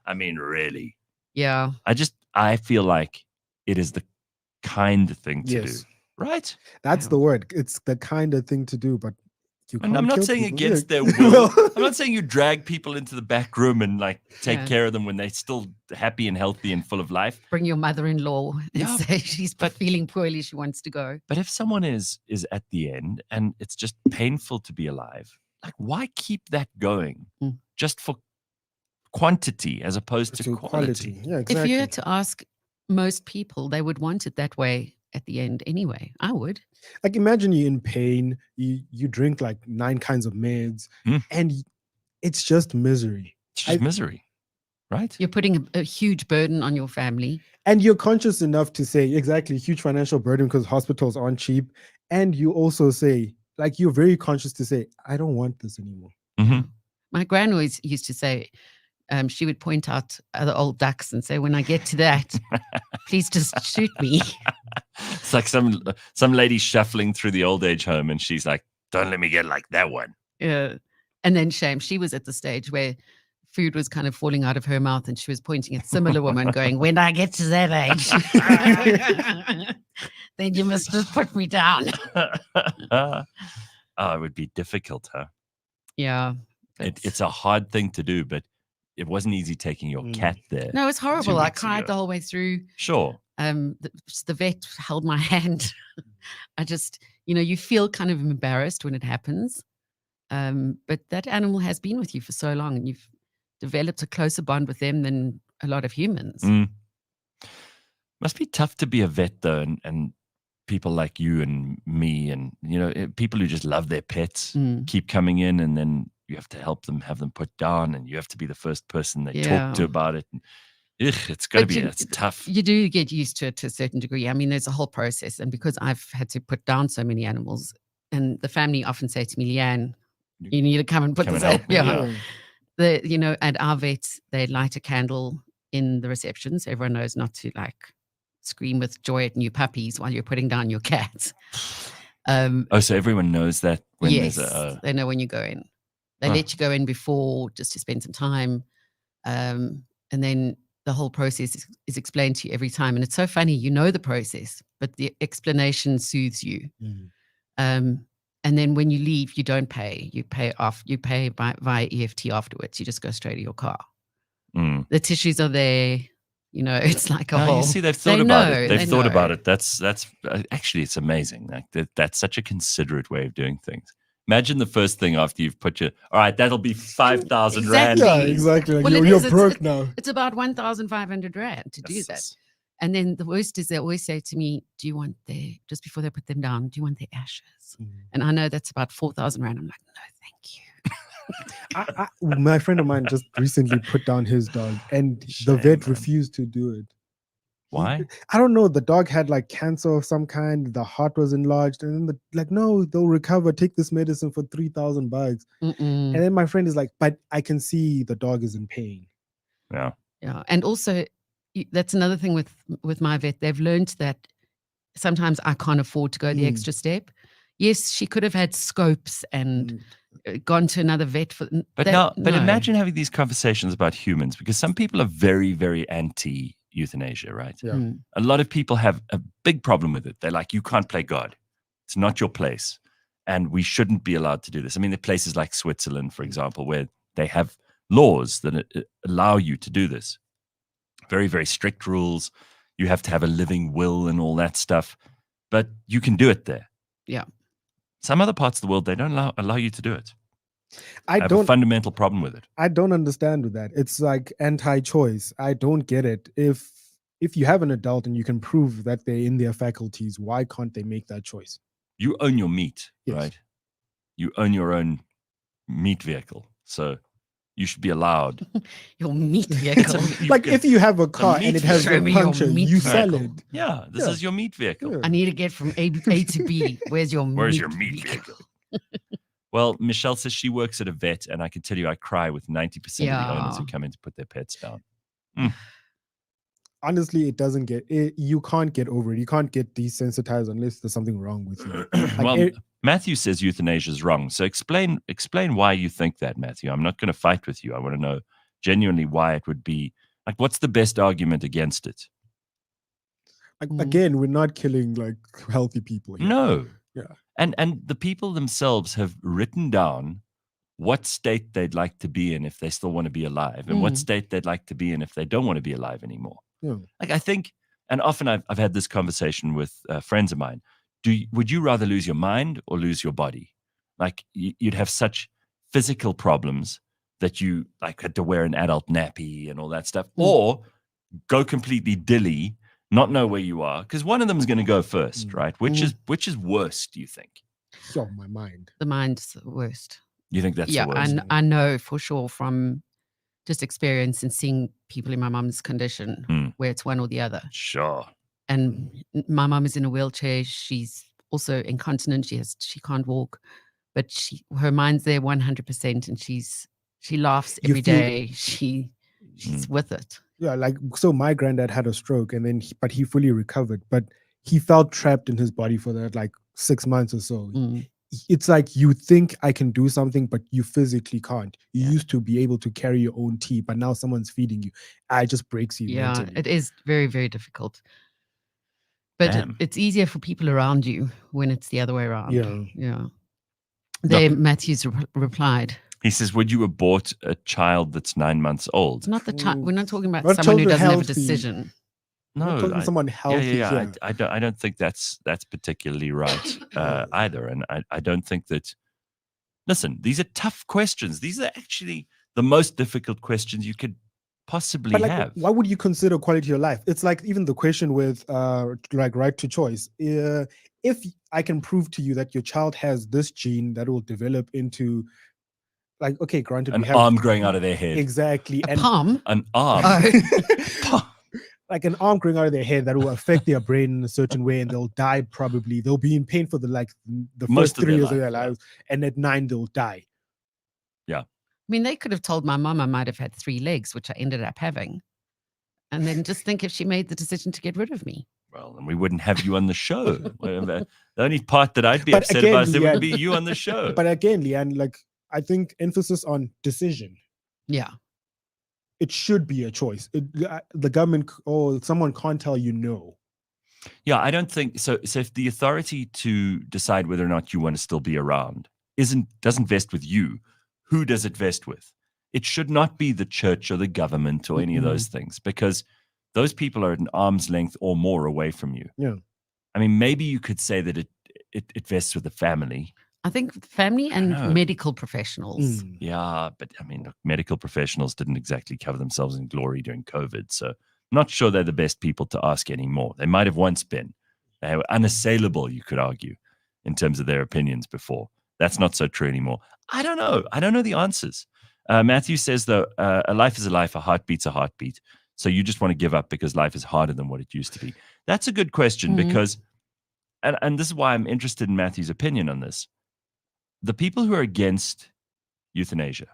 I mean, really. Yeah. I feel like it is the kind thing to do. Right? That's the word. It's the kind of thing to do, but and I'm not saying against their will. I'm not saying you drag people into the back room and like take care of them when they're still happy and healthy and full of life. Bring your mother-in-law and say she's feeling poorly, she wants to go. But if someone is at the end and it's just painful to be alive, like, why keep that going just for quantity as opposed to quality? Yeah, exactly. If you had to ask most people, they would want it that way at the end anyway. I would. Like, imagine you're in pain, you drink like 9 kinds of meds, and it's just misery. It's just misery, right? You're putting a huge burden on your family. And you're conscious enough to say, exactly, huge financial burden because hospitals aren't cheap. And you also say, like, you're very conscious to say, I don't want this anymore. Mm-hmm. My gran always used to say, she would point out other old ducks and say, when I get to that, please just shoot me. It's like some lady shuffling through the old age home, and she's like, don't let me get like that one. Yeah. And then shame, she was at the stage where food was kind of falling out of her mouth, and she was pointing at similar woman going, when I get to that age, then you must just put me down. It would be difficult, huh? Yeah. It's a hard thing to do, but it wasn't easy taking your cat there. No, it's horrible. 2 I weeks cried ago. the whole way through. Sure. The vet held my hand. I just, you feel kind of embarrassed when it happens. But that animal has been with you for so long, and you've developed a closer bond with them than a lot of humans. Must be tough to be a vet, though, and people like you and me, and people who just love their pets keep coming in, and then you have to help them, have them put down, and you have to be the first person they talk to about it. And, it's got to be it's tough. You do get used to it to a certain degree. I mean, there's a whole process, and because I've had to put down so many animals, and the family often say to me, Leigh-Ann, you need to come and put this out. At our vets, they light a candle in the reception, so everyone knows not to scream with joy at new puppies while you're putting down your cats. So everyone knows that when yes, there's they know when you go in. They let you go in before just to spend some time, and then the whole process is explained to you every time. And it's so funny, the process, but the explanation soothes you. And then when you leave, you don't pay. You pay via EFT afterwards. You just go straight to your car. The tissues are there. It's like a whole. You see, they've thought about it. They've thought about it. That's actually, it's amazing. That's such a considerate way of doing things. Imagine the first thing after you've put all right, that'll be 5,000 rand. Yeah, exactly. Like Well, you're broke now. It's about 1,500 rand to do that. And then the worst is they always say to me, do you want just before they put them down, do you want their ashes? And I know that's about 4,000 rand. I'm like, no, thank you. My friend of mine just recently put down his dog, and the vet refused to do it. Why? I don't know. The dog had cancer of some kind. The heart was enlarged, and then no, they'll recover. Take this medicine for 3,000 bucks. And then my friend is like, but I can see the dog is in pain. Yeah. And also, that's another thing with my vet. They've learned that sometimes I can't afford to go the extra step. Yes, she could have had scopes and gone to another vet for. But imagine having these conversations about humans, because some people are very, very anti euthanasia, right? Yeah. A lot of people have a big problem with it. They're like, you can't play God. It's not your place. And we shouldn't be allowed to do this. I mean, there are places like Switzerland, for example, where they have laws that allow you to do this. Very, very strict rules. You have to have a living will and all that stuff. But you can do it there. Yeah. Some other parts of the world, they don't allow you to do it. I have a fundamental problem with it. I don't understand with that. It's like anti-choice. I don't get it. If you have an adult and you can prove that they're in their faculties, why can't they make that choice? You own your meat, Yes. right? You own your own meat vehicle. So you should be allowed. Your meat vehicle. If you have a car and it has a puncture, you sell it. Yeah, this is your meat vehicle. Yeah. I need to get from A to B. Where's your meat vehicle? Well, Michelle says she works at a vet, and I can tell you I cry with 90% of the owners who come in to put their pets down. Honestly, it doesn't you can't get over it. You can't get desensitized unless there's something wrong with you. Matthew says euthanasia is wrong. So explain why you think that, Matthew. I'm not going to fight with you. I want to know genuinely why it would be. What's the best argument against it? Again, we're not killing healthy people here. No. Yeah. And the people themselves have written down what state they'd like to be in if they still want to be alive, and what state they'd like to be in if they don't want to be alive anymore. Yeah. I think, and often I've had this conversation with friends of mine. Would you rather lose your mind or lose your body? You'd have such physical problems that you had to wear an adult nappy and all that stuff, or go completely dilly, not know where you are, because one of them is going to go first, right? Which is worse, do you think? Oh, my mind. The mind's the worst. You think that's the worst? Yeah, I know for sure from just experience and seeing people in my mum's condition where it's one or the other. Sure. And my mum is in a wheelchair. She's also incontinent. She can't walk, but her mind's there 100%, and she laughs every day. She she's with it. Yeah, like so my granddad had a stroke and then but he fully recovered, but he felt trapped in his body for that like 6 months or so. It's like you think I can do something, but you physically can't. You used to be able to carry your own tea, but now someone's feeding you. It just breaks you mentally. It is very, very difficult. But it's easier for people around you when it's the other way around. Yeah. There, Matthews replied. He says, would you abort a child that's 9 months old? Not the child. We're not talking about someone who doesn't have a decision. No, someone healthy. I don't think that's particularly right either. And I don't think that. Listen, these are tough questions. These are actually the most difficult questions you could possibly have. Why would you consider quality of life? It's like even the question with like right to choice. If I can prove to you that your child has this gene that will develop into, like, okay, granted, an arm growing out of their head. Exactly. A palm? An arm. Like an arm growing out of their head that will affect their brain in a certain way, and they'll die probably. They'll be in pain for the first 3 years of their lives, and at 9 they'll die. Yeah. I mean, they could have told my mom I might have had 3 legs, which I ended up having. And then just think if she made the decision to get rid of me. Well, then we wouldn't have you on the show. The only part that I'd be upset about is there would be you on the show. But again, Leigh-Ann, like, I think emphasis on decision. Yeah. It should be a choice. The government or someone can't tell you no. Yeah, I don't think so. So if the authority to decide whether or not you want to still be around doesn't vest with you, who does it vest with? It should not be the church or the government or any of those things, because those people are at an arm's length or more away from you. Yeah. I mean, maybe you could say that it vests with the family. I think family and medical professionals. Yeah, but I mean, look, medical professionals didn't exactly cover themselves in glory during COVID, so I'm not sure they're the best people to ask anymore. They might have once been. They were unassailable, you could argue, in terms of their opinions before. That's not so true anymore. I don't know. I don't know the answers. Matthew says, though, a life is a life, a heartbeat's a heartbeat. So you just want to give up because life is harder than what it used to be. That's a good question because, and this is why I'm interested in Matthew's opinion on this. The people who are against euthanasia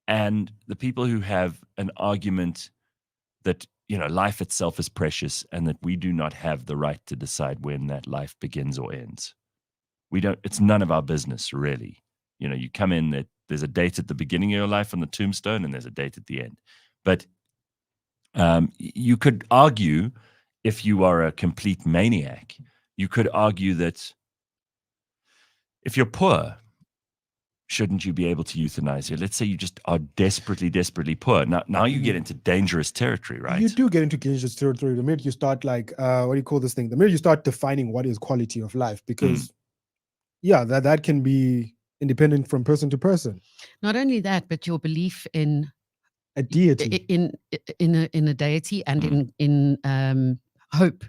and the people who have an argument that, you know, life itself is precious and that we do not have the right to decide when that life begins or ends. It's none of our business, really. You know, you come in, there's a date at the beginning of your life on the tombstone and there's a date at the end. But you could argue, if you are a complete maniac, you could argue that if you're poor, shouldn't you be able to euthanize you? Let's say you just are desperately, desperately poor. Now you get into dangerous territory, right? You do get into dangerous territory the minute you start, like, what do you call this thing? The minute you start defining what is quality of life, because, that can be independent from person to person. Not only that, but your belief in a deity, in a deity, and in hope,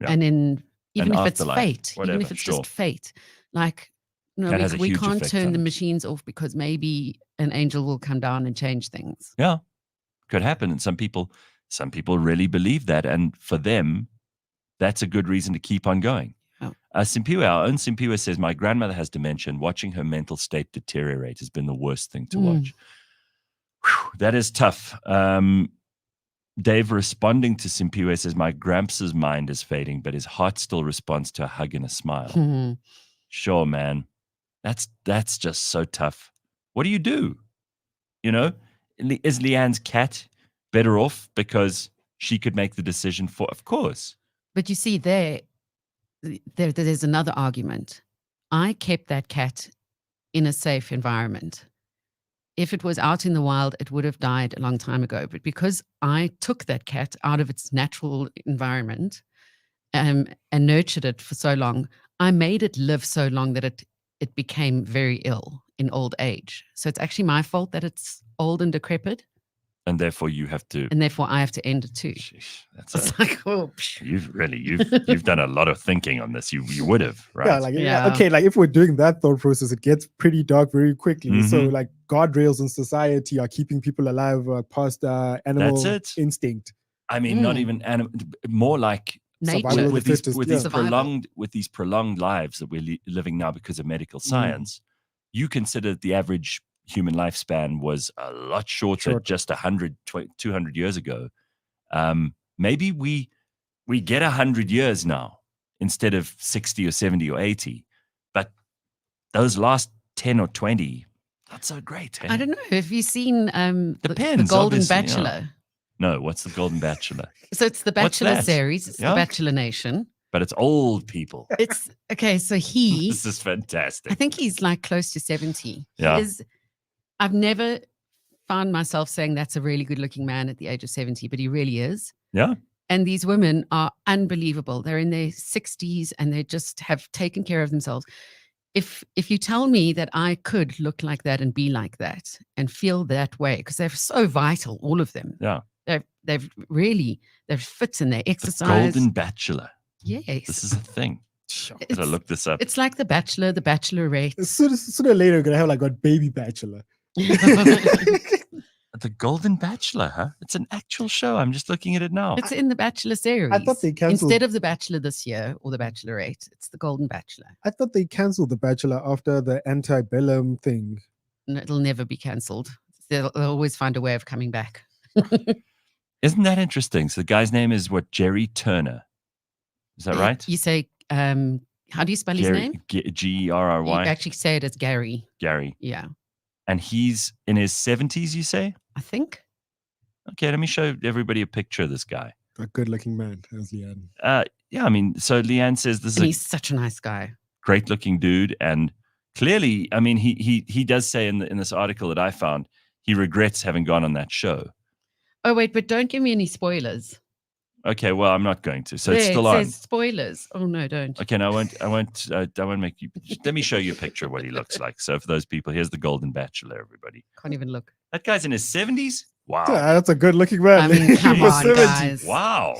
and in even if it's fate, even if it's just fate, like. No, we can't turn the machines off because maybe an angel will come down and change things. Yeah, could happen. And some people really believe that. And for them, that's a good reason to keep on going. Oh. Simpiwe, our own Simpiwe says, my grandmother has dementia and watching her mental state deteriorate has been the worst thing to watch. Whew, that is tough. Dave responding to Simpiwe says, my Gramps' mind is fading, but his heart still responds to a hug and a smile. Sure, man. That's just so tough. What do you do? You know, is Leigh-Ann's cat better off because she could make the decision for? Of course. But you see, there's another argument. I kept that cat in a safe environment. If it was out in the wild, it would have died a long time ago. But because I took that cat out of its natural environment and nurtured it for so long, I made it live so long that it became very ill in old age. So it's actually my fault that it's old and decrepit. And therefore you have to. And therefore I have to end it too. Sheesh, you've done a lot of thinking on this. You would have, right? Okay, like if we're doing that thought process, it gets pretty dark very quickly. So like guardrails in society are keeping people alive past animal instinct. I mean, not even more like nature. With these prolonged lives that we're living now because of medical science, you consider the average human lifespan was a lot shorter just 100, 200 years ago. Maybe we get 100 years now instead of 60 or 70 or 80. But those last 10 or 20, not so great. Hey? I don't know. Have you seen the Depends, Golden obviously, Bachelor? No, what's the Golden Bachelor? So it's the What's Bachelor that? series. It's the Bachelor Nation. But it's old people. It's okay. So he, This is fantastic. I think he's like close to 70. Yeah. I've never found myself saying that's a really good looking man at the age of 70, but he really is. Yeah. And these women are unbelievable. They're in their 60s and they just have taken care of themselves. If you tell me that I could look like that and be like that and feel that way, because they're so vital, all of them. Yeah. They're fit in their exercise. The Golden Bachelor. Yes. This is a thing. Gotta look this up. It's like the Bachelor, the Bachelorette. Sooner or later, we're gonna have like a baby Bachelor. The Golden Bachelor, huh? It's an actual show. I'm just looking at it now. It's in the Bachelor series. I thought they canceled. Instead of the Bachelor this year or the Bachelorette, it's the Golden Bachelor. I thought they canceled the Bachelor after the antebellum thing. No, it'll never be cancelled. They'll always find a way of coming back. Isn't that interesting? So the guy's name is what? Jerry Turner. Is that right? You say, how do you spell his name? Gerry. You actually say it as Gary. Gary. Yeah. And he's in his 70s, you say? I think. Okay, let me show everybody a picture of this guy. A good-looking man, as Leigh-Ann. Yeah, I mean, so Leigh-Ann says this he's such a nice guy. Great-looking dude. And clearly, I mean, he does say in this article that I found, he regrets having gone on that show. Oh, wait, but don't give me any spoilers. Okay, well, I'm not going to. So there, it's still it on. says spoilers. Oh no, don't. Okay, no, I won't make you. Let me show you a picture of what he looks like. So for those people, here's the Golden Bachelor. Everybody, can't even look. That guy's in his 70s. Wow, yeah, that's a good-looking man. I mean, come on, 70. guys. Wow.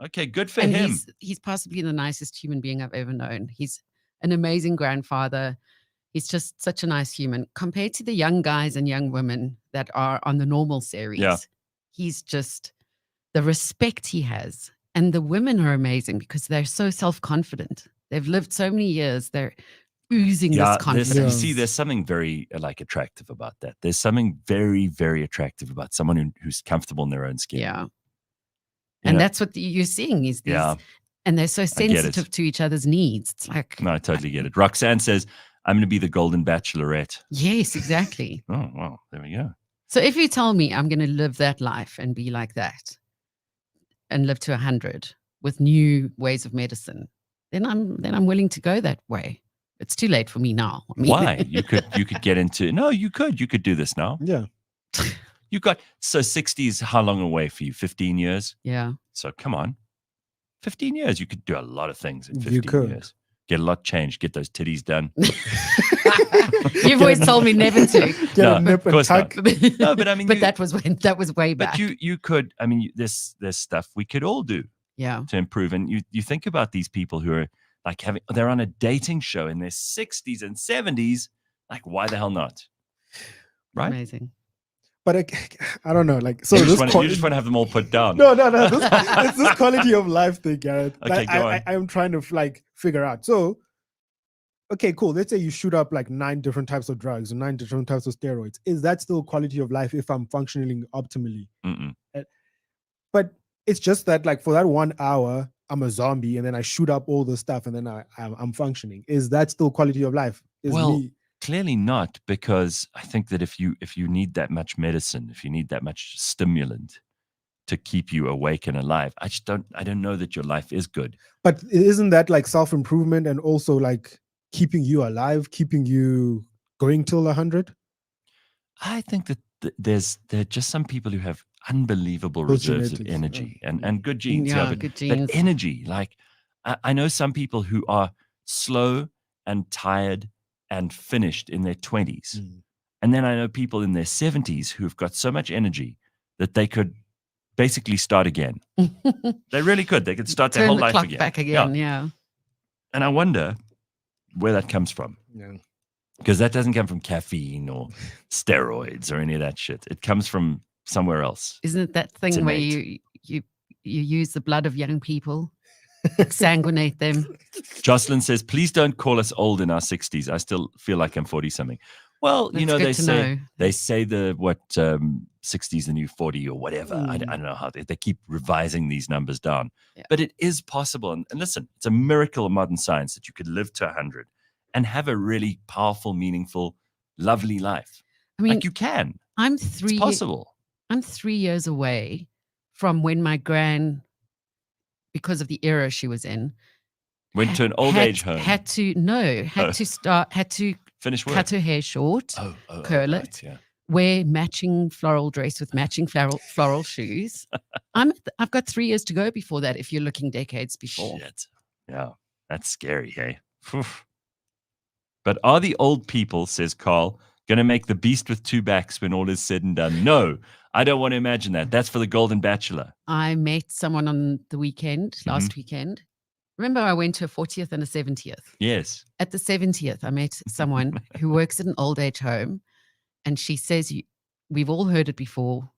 Okay, good for him. He's possibly the nicest human being I've ever known. He's an amazing grandfather. He's just such a nice human compared to the young guys and young women that are on the normal series. Yeah. He's just the respect he has. And the women are amazing because they're so self-confident. They've lived so many years. They're oozing this confidence. You see, there's something very attractive about that. There's something very, very attractive about someone who's comfortable in their own skin. Yeah. And that's what you're seeing is these, and they're so sensitive to each other's needs. It's like, no, I totally get it. Roxanne says, I'm going to be the Golden Bachelorette. Yes, exactly. Oh, well, there we go. So if you tell me I'm going to live that life and be like that and live to 100 with new ways of medicine, then I'm willing to go that way. It's too late for me now. I mean, why? You could get into, no, you could do this now. Yeah. So 60 is how long away for you? 15 years? Yeah. So come on. 15 years. You could do a lot of things in 15 years. Get a lot changed. Get those titties done. You've always told me never to. No, of course not. No, but I mean, that was way back. But you could. I mean, there's stuff we could all do. Yeah. To improve, and you think about these people who are like they're on a dating show in their 60s and 70s. Like, why the hell not? Right. Amazing. But I don't know. Like, so you just want to have them all put down. No. It's this quality of life thing, Gareth. Okay, go on. I'm trying to figure out. So, okay, cool. Let's say you shoot up like 9 different types of drugs or 9 different types of steroids. Is that still quality of life if I'm functioning optimally? Mm-mm. But it's just that, like, for that 1 hour, I'm a zombie, and then I shoot up all the stuff, and then I'm functioning. Is that still quality of life? Clearly not, because I think that if you need that much medicine, if you need that much stimulant to keep you awake and alive, I don't know that your life is good. But isn't that like self-improvement and also like keeping you alive, keeping you going till 100? I think that there are just some people who have unbelievable reserves of energy and good genes. Yeah, good genes. But energy, like I know some people who are slow and tired and finished in their 20s. And then I know people in their 70s who've got so much energy that they could basically start again. They really could. They could start their whole life again. Back again, yeah. And I wonder where that comes from. Yeah. Because that doesn't come from caffeine or steroids or any of that shit. It comes from somewhere else. Isn't it that thing where you use the blood of young people? Sanguinate them. Jocelyn says, please don't call us old in our 60s. I still feel like I'm 40 something. Well, you That's know, good to know. they say the 60's the new 40 or whatever. I don't know how they keep revising these numbers down, but it is possible. And listen, it's a miracle of modern science that you could live to 100 and have a really powerful, meaningful, lovely life. I mean, like you can. It's possible. I'm 3 years away from when my gran, because of the era she was in, went to an old age home. Had to finish work. Cut her hair short, curl it, yeah. wear matching floral dress with matching floral shoes. I've got 3 years to go before that. If you're looking decades before, Shit. Yeah, that's scary, hey. But are the old people, says Carl, going to make the beast with two backs when all is said and done? No, I don't want to imagine that. That's for the Golden Bachelor. I met someone on the weekend, last weekend. Remember, I went to a 40th and a 70th. Yes. At the 70th, I met someone who works at an old age home, and she says, we've all heard it before,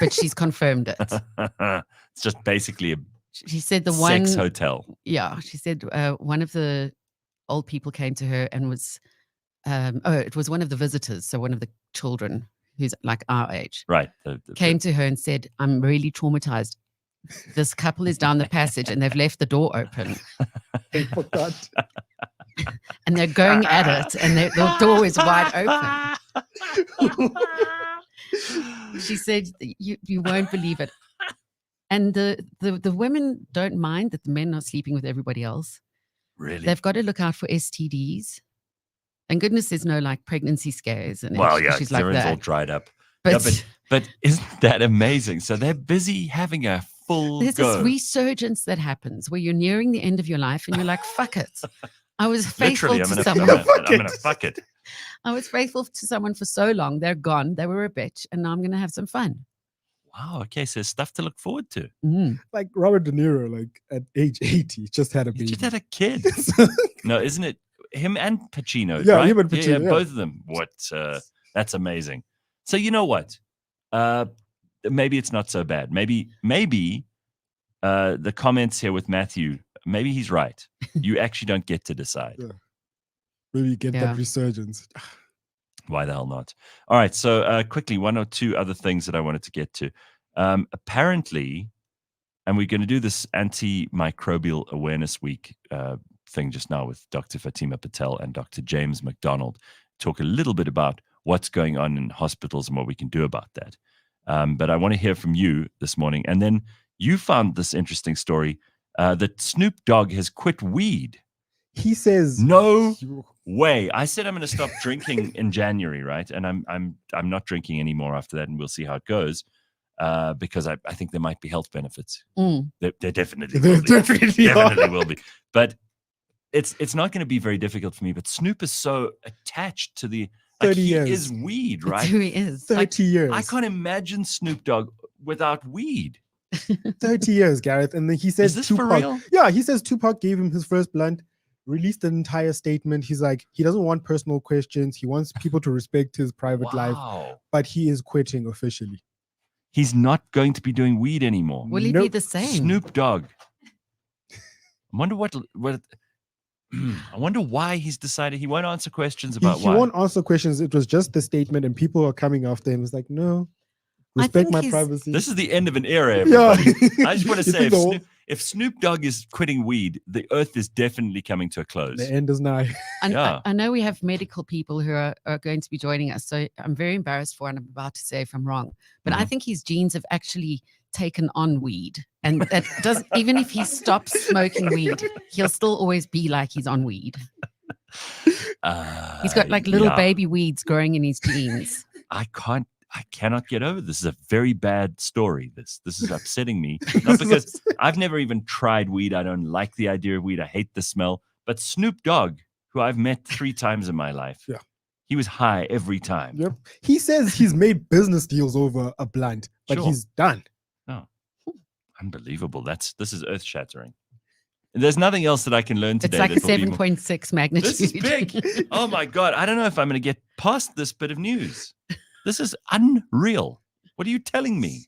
but she's confirmed it. It's just basically a she said the sex hotel. Yeah, she said one of the old people came to her and was, it was one of the visitors, so one of the children who's like our age. Right. Came to her and said, I'm really traumatized. This couple is down the passage and they've left the door open. They forgot. And they're going at it and the door is wide open. She said, you won't believe it. And the women don't mind that the men are sleeping with everybody else. Really? They've got to look out for STDs. And goodness, there's no like pregnancy scares and issues like that. All dried up. But isn't that amazing? So they're busy having a full There's go. this resurgence that happens where you're nearing the end of your life and you're like, fuck it. I was faithful to someone. I'm gonna fuck it. I was faithful to someone for so long. They're gone. They were a bitch. And now I'm going to have some fun. Wow. Okay. So stuff to look forward to. Like Robert De Niro, like at age 80, just had a baby. He just had a kid. No, isn't it? Him and Pacino. Yeah, right? him and Pacino. Yeah, both of them. What? That's amazing. So you know what? Maybe it's not so bad. Maybe the comments here with Matthew, maybe he's right. You actually don't get to decide. Yeah. Maybe you get that resurgence. Why the hell not? All right. So quickly, one or two other things that I wanted to get to. Apparently, and we're going to do this Antimicrobial Awareness Week thing just now with Dr. Fathima Patel and Dr. James McDonald. Talk a little bit about what's going on in hospitals and what we can do about that. But I want to hear from you this morning. And then you found this interesting story that Snoop Dogg has quit weed. He says, "No way." I said I'm going to stop drinking in January, right? And I'm not drinking anymore after that, and we'll see how it goes. Because I think there might be health benefits. There definitely will be. Definitely will be. But it's not going to be very difficult for me. But Snoop is so attached to the 30 he years. is weed, right? That's who he is. 30 years. I can't imagine Snoop Dogg without weed. 30 years, Gareth. And then he says, Is this for real? Yeah, he says Tupac gave him his first blunt, released an entire statement. He's like, he doesn't want personal questions. He wants people to respect his private life, but he is quitting officially. He's not going to be doing weed anymore. Will he be the same? Snoop Dogg. I wonder what I wonder why he's decided he won't answer questions about He why. won't answer questions. It was just the statement, and people are coming after him. It's like, no, respect my privacy. This is the end of an era, everybody. Yeah. I just want to You say, think if Snoop Dogg is quitting weed, the earth is definitely coming to a close. The end is nigh. And Yeah. I know we have medical people who are going to be joining us, so I'm very embarrassed for what I'm about to say if I'm wrong. But I think his genes have actually taken on weed, and that does even if he stops smoking weed, he'll still always be like he's on weed. He's got like little baby weeds growing in his genes. I cannot get over this. Is a very bad story. This is upsetting me. Not because I've never even tried weed. I don't like the idea of weed. I hate the smell. But Snoop Dogg, who I've met 3 times in my life, he was high every time. Yep. He says he's made business deals over a blunt, but Sure. he's done. Oh, unbelievable. This is earth shattering. There's nothing else that I can learn today. It's like a that will be 7.6 magnitude. This is big. Oh my God. I don't know if I'm going to get past this bit of news. This is unreal. What are you telling me?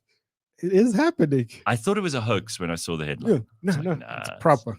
It is happening. I thought it was a hoax when I saw the headline. Yeah. No, it's proper.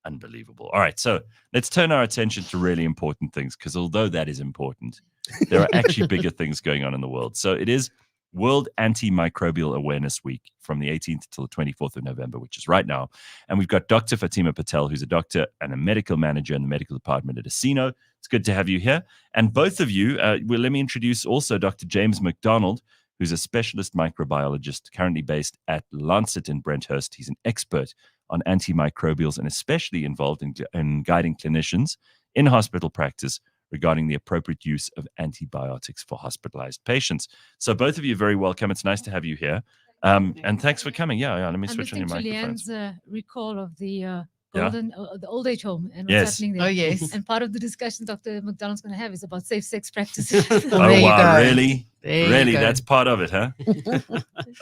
Unbelievable. All right, so let's turn our attention to really important things, because although that is important, there are actually bigger things going on in the world. So it is World Anti-Microbial Awareness Week from the 18th till the 24th of November, which is right now. And we've got Dr. Fathima Patel, who's a doctor and a medical manager in the medical department at Eskom. It's good to have you here. And both of you, well, let me introduce also Dr. James McDonald, who's a specialist microbiologist currently based at Lancet in Brenthurst. He's an expert on antimicrobials and especially involved in guiding clinicians in hospital practice regarding the appropriate use of antibiotics for hospitalized patients. So both of you are very welcome. It's nice to have you here. And thanks for coming. Yeah, let me switch on your microphones. Leigh-Ann's recall of the Yeah. the old age home and what's Yes. happening there. Oh, yes. And part of the discussion Dr. McDonald's going to have is about safe sex practices. Oh, There you wow, go. really? There you Really? go. That's part of it, huh?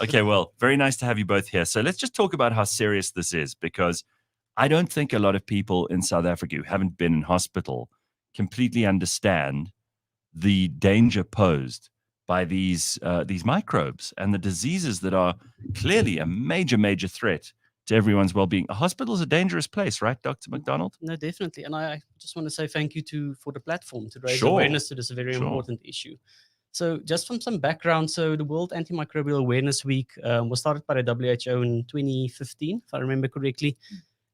Okay, well, very nice to have you both here. So let's just talk about how serious this is, because I don't think a lot of people in South Africa who haven't been in hospital completely understand the danger posed by these microbes and the diseases that are clearly a major threat to everyone's well-being. A hospital is a dangerous place, right, Dr. McDonald? No, definitely. And I just want to say thank you for the platform to raise Sure. awareness to this very Sure. important issue. So just from some background, so the World Anti-Microbial Awareness Week was started by the WHO in 2015, if I remember correctly.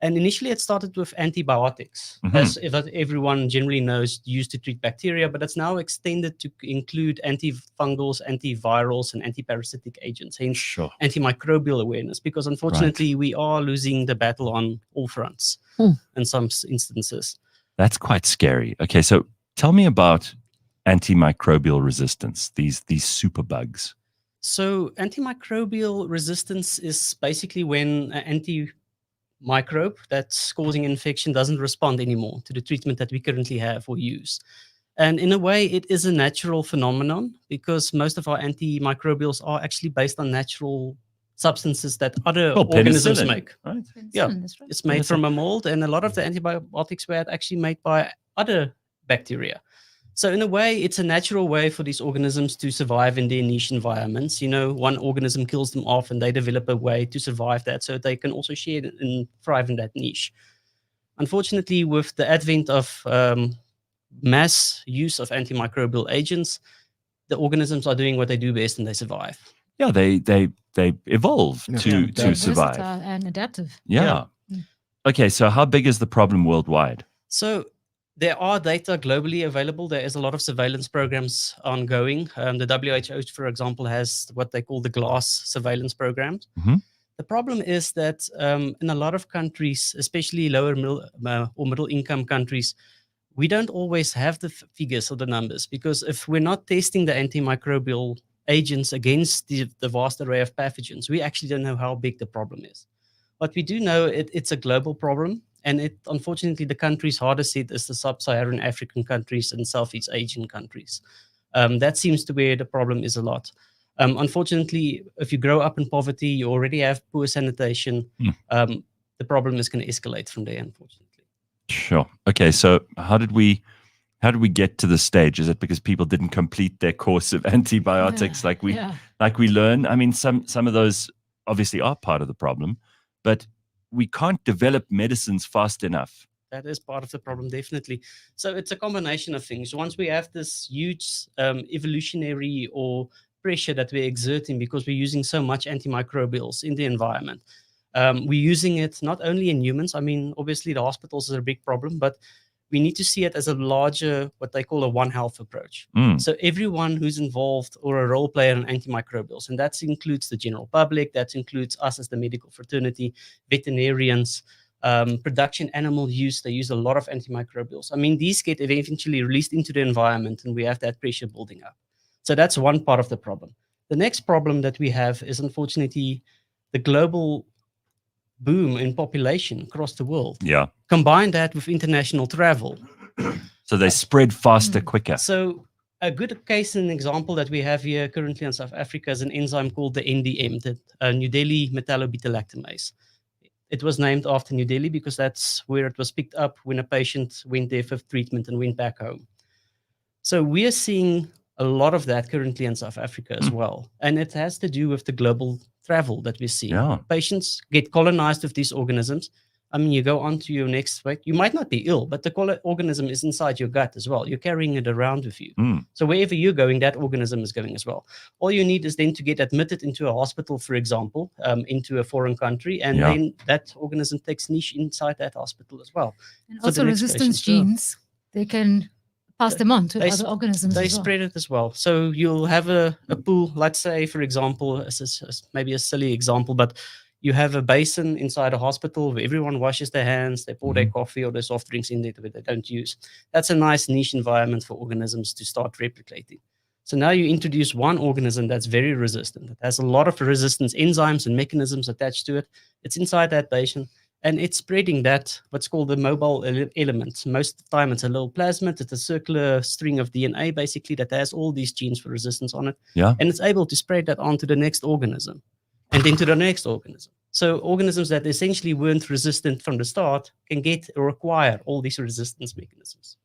And initially it started with antibiotics, as that everyone generally knows, used to treat bacteria, but it's now extended to include antifungals, antivirals, and antiparasitic agents, hence Sure. antimicrobial awareness, because unfortunately we are losing the battle on all fronts in some instances. That's quite scary. Okay, so tell me about antimicrobial resistance, these superbugs. So antimicrobial resistance is basically when an antimicrobe that's causing infection doesn't respond anymore to the treatment that we currently have or use. And in a way, it is a natural phenomenon because most of our antimicrobials are actually based on natural substances that other organisms penicillin, make. right? Yeah, That's right. it's made from a mold, and a lot of the antibiotics were actually made by other bacteria. So in a way, it's a natural way for these organisms to survive in their niche environments. You know, one organism kills them off and they develop a way to survive that so they can also share and thrive in that niche. Unfortunately, with the advent of mass use of antimicrobial agents, the organisms are doing what they do best and they survive. Yeah, they evolve to They're survive. versatile and adaptive. Yeah. Okay, so how big is the problem worldwide? So there are data globally available. There is a lot of surveillance programs ongoing. The WHO, for example, has what they call the glass surveillance programs. The problem is that in a lot of countries, especially lower middle income countries, we don't always have the figures or the numbers, because if we're not testing the antimicrobial agents against the vast array of pathogens, we actually don't know how big the problem is. But we do know it's a global problem. And unfortunately, the countries hardest hit is the sub-Saharan African countries and Southeast Asian countries. That seems to be where the problem is a lot. Unfortunately, if you grow up in poverty, you already have poor sanitation, the problem is going to escalate from there, unfortunately. Sure. Okay, so how did we get to this stage? Is it because people didn't complete their course of antibiotics like we learn? I mean, some of those obviously are part of the problem, but we can't develop medicines fast enough. That is part of the problem, definitely. So it's a combination of things. Once we have this huge evolutionary or pressure that we're exerting because we're using so much antimicrobials in the environment, we're using it not only in humans. I mean, obviously the hospitals is a big problem, but we need to see it as a larger, what they call a One Health approach. So everyone who's involved or a role player in antimicrobials, and that includes the general public, that includes us as the medical fraternity, veterinarians, production animal use, they use a lot of antimicrobials. I mean, these get eventually released into the environment and we have that pressure building up. So that's one part of the problem. The next problem that we have is unfortunately the global boom in population across the world. Yeah. Combine that with international travel. So they spread faster, quicker. So a good case and example that we have here currently in South Africa is an enzyme called the NDM, the New Delhi metallobeta-lactamase. It was named after New Delhi because that's where it was picked up when a patient went there for treatment and went back home. So we are seeing a lot of that currently in South Africa as well. And it has to do with the global travel that we see. Yeah. Patients get colonized with these organisms. I mean, you go on to your next weight. You might not be ill, but the organism is inside your gut as well. You're carrying it around with you. So wherever you're going, that organism is going as well. All you need is then to get admitted into a hospital, for example, into a foreign country, and then that organism takes niche inside that hospital as well. And For the also next resistance patient. genes, they can pass them on to other organisms They as well. spread it as well. So you'll have a pool, let's say, for example, maybe a silly example, but you have a basin inside a hospital where everyone washes their hands, they pour their coffee or their soft drinks in there that they don't use. That's a nice niche environment for organisms to start replicating. So now you introduce one organism that's very resistant. It has a lot of resistance enzymes and mechanisms attached to it. It's inside that basin, and it's spreading that, what's called the mobile element. Most of the time, it's a little plasmid. It's a circular string of DNA, basically, that has all these genes for resistance on it. Yeah. And it's able to spread that onto the next organism and then to the next organism. So organisms that essentially weren't resistant from the start can get or acquire all these resistance mechanisms.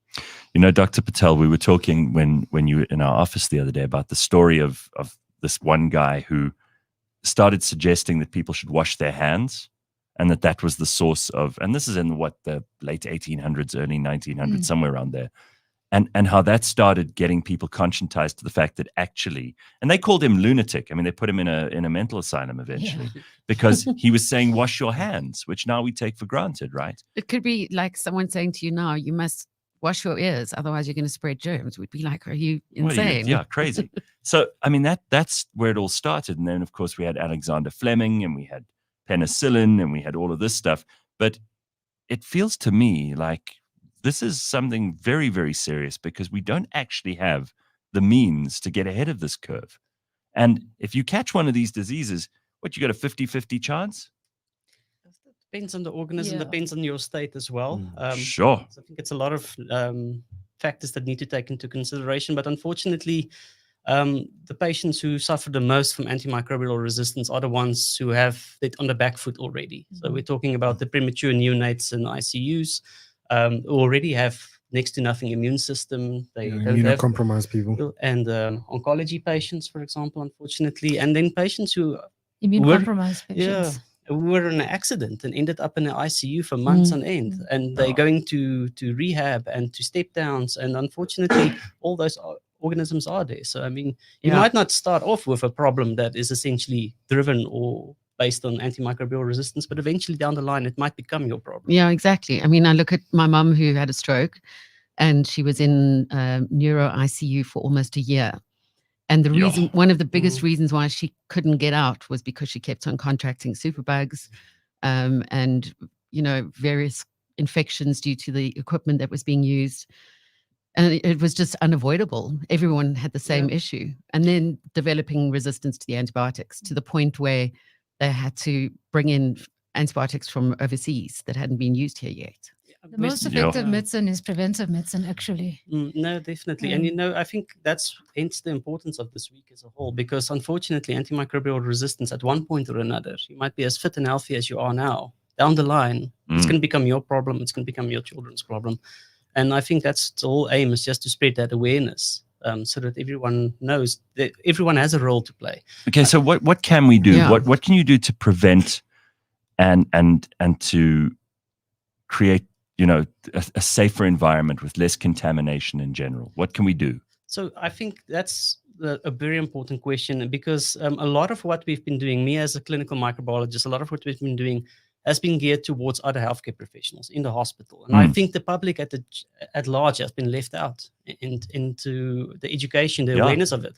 You know, Dr. Patel, we were talking when you were in our office the other day about the story of this one guy who started suggesting that people should wash their hands, and that was the source of, and this is in the late 1800s, early 1900s, somewhere around there. And how that started getting people conscientized to the fact that actually, and they called him lunatic. I mean, they put him in a mental asylum eventually because he was saying, wash your hands, which now we take for granted, right? It could be like someone saying to you now, you must wash your ears, otherwise you're going to spread germs. We'd be like, are you insane? Yeah, crazy. So, I mean, that's where it all started. And then, of course, we had Alexander Fleming and we had penicillin and we had all of this stuff. But it feels to me like this is something very, very serious because we don't actually have the means to get ahead of this curve. And if you catch one of these diseases, you got a 50-50 chance? Depends on the organism, depends on your state as well. Sure. So I think it's a lot of factors that need to take into consideration. But unfortunately, the patients who suffer the most from antimicrobial resistance are the ones who have it on the back foot already. So we're talking about the premature neonates in ICUs, who already have next to nothing immune system. They don't have immunocompromised people. And oncology patients, for example, unfortunately. And then patients who Immune-compromised patients. who were in an accident and ended up in the ICU for months on end. And they're going to rehab and to step downs. And unfortunately, all those organisms are there. So, I mean, you might not start off with a problem that is essentially driven or based on antimicrobial resistance, but eventually down the line, it might become your problem. Yeah, exactly. I mean, I look at my mum who had a stroke and she was in neuro ICU for almost a year. And the reason, one of the biggest reasons why she couldn't get out was because she kept on contracting superbugs and, you know, various infections due to the equipment that was being used. And it was just unavoidable. Everyone had the same issue. And then developing resistance to the antibiotics to the point where they had to bring in antibiotics from overseas that hadn't been used here yet. The most effective medicine is preventive medicine, actually. No, definitely. And, you know, I think that's hence the importance of this week as a whole, because unfortunately, antimicrobial resistance at one point or another, you might be as fit and healthy as you are now. Down the line, it's going to become your problem. It's going to become your children's problem. And I think that's the whole aim, is just to spread that awareness so that everyone knows that everyone has a role to play. Okay, so what can we do? Yeah. What can you do to prevent and to create, you know, a safer environment with less contamination in general? What can we do? So I think that's a very important question, because a lot of what we've been doing, me as a clinical microbiologist, a lot of what we've been doing has been geared towards other healthcare professionals in the hospital. And I think the public at large has been left out into the education, the awareness of it.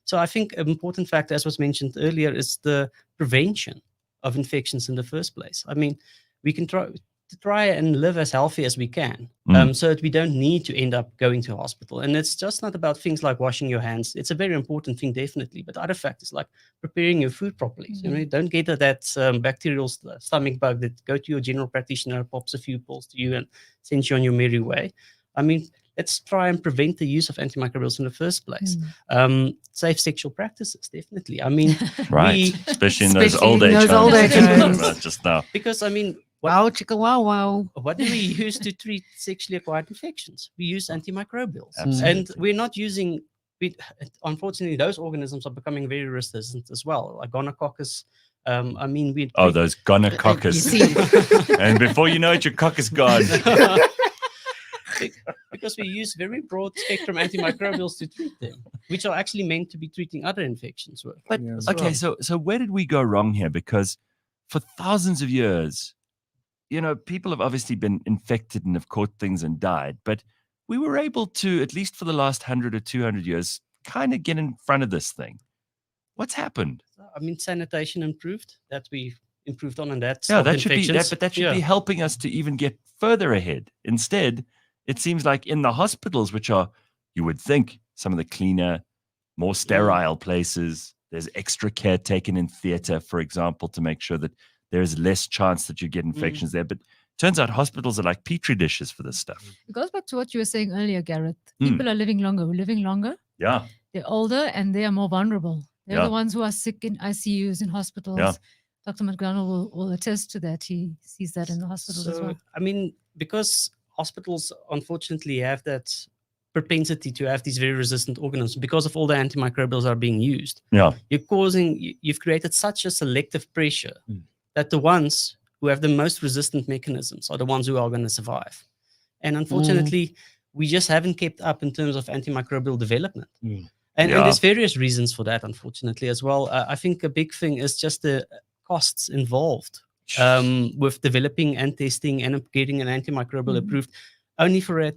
So I think an important factor, as was mentioned earlier, is the prevention of infections in the first place. I mean, we can try and live as healthy as we can, so that we don't need to end up going to hospital. And it's just not about things like washing your hands. It's a very important thing, definitely, but other factors like preparing your food properly. So, you know, don't get that bacterial stomach bug that go to your general practitioner, pops a few pills to you and sends you on your merry way. I mean, let's try and prevent the use of antimicrobials in the first place. Safe sexual practices, definitely. I mean, especially in those old age homes just now. Because, I mean, Wow, chicka wow wow. what do we use to treat sexually acquired infections? We use antimicrobials. Absolutely. And we're not using, unfortunately, those organisms are becoming very resistant as well, like gonococcus, I mean, we those gonococcus. And before you know it, your cock is gone. Because we use very broad spectrum antimicrobials to treat them, which are actually meant to be treating other infections with. But okay, so where did we go wrong here? Because for thousands of years, people have obviously been infected and have caught things and died, but we were able to, at least for the last 100 or 200 years, kind of get in front of this thing. What's happened? I mean, sanitation improved. That we improved on, and that's that should be that, but that should be helping us to even get further ahead. Instead, it seems like in the hospitals, which are, you would think, some of the cleaner, more sterile places, there's extra care taken in theater, for example, to make sure that there's less chance that you get infections there. But turns out hospitals are like petri dishes for this stuff. It goes back to what you were saying earlier, Gareth. People are living longer. We're living longer. Yeah. They're older and they are more vulnerable. They're Yeah. the ones who are sick in ICUs, in hospitals. Yeah. Dr. McDonald will attest to that. He sees that in the hospitals as well. I mean, because hospitals unfortunately have that propensity to have these very resistant organisms because of all the antimicrobials that are being used. Yeah. You've created such a selective pressure that the ones who have the most resistant mechanisms are the ones who are going to survive. And unfortunately, we just haven't kept up in terms of antimicrobial development. And there's various reasons for that, unfortunately, as well. I think a big thing is just the costs involved with developing and testing and getting an antimicrobial approved, only for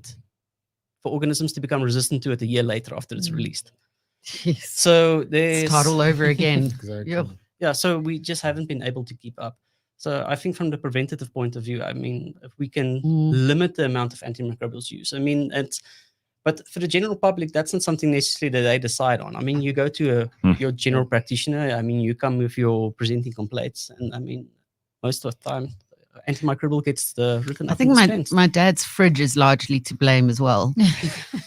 organisms to become resistant to it a year later after it's released. Yes. So there's Start all over again. Exactly. Yep. Yeah, so we just haven't been able to keep up. So I think from the preventative point of view, I mean, if we can limit the amount of antimicrobials use, I mean, but for the general public, that's not something necessarily that they decide on. I mean, you go to your general practitioner, I mean, you come with your presenting complaints, and I mean, most of the time, antimicrobial gets written I up think and dispensed. my dad's fridge is largely to blame as well.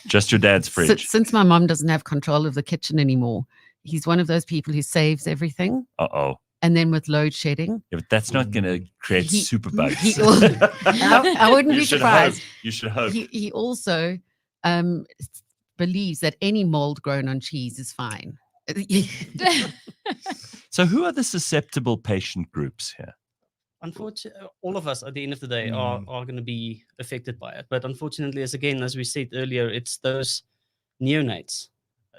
Just your dad's fridge. Since my mom doesn't have control of the kitchen anymore, he's one of those people who saves everything. Uh-oh. And then with load shedding. Yeah, but that's not going to create super bugs. I wouldn't be surprised. You should hope. He also believes that any mold grown on cheese is fine. So who are the susceptible patient groups here? Unfortunately, all of us at the end of the day are going to be affected by it. But unfortunately, as we said earlier, it's those neonates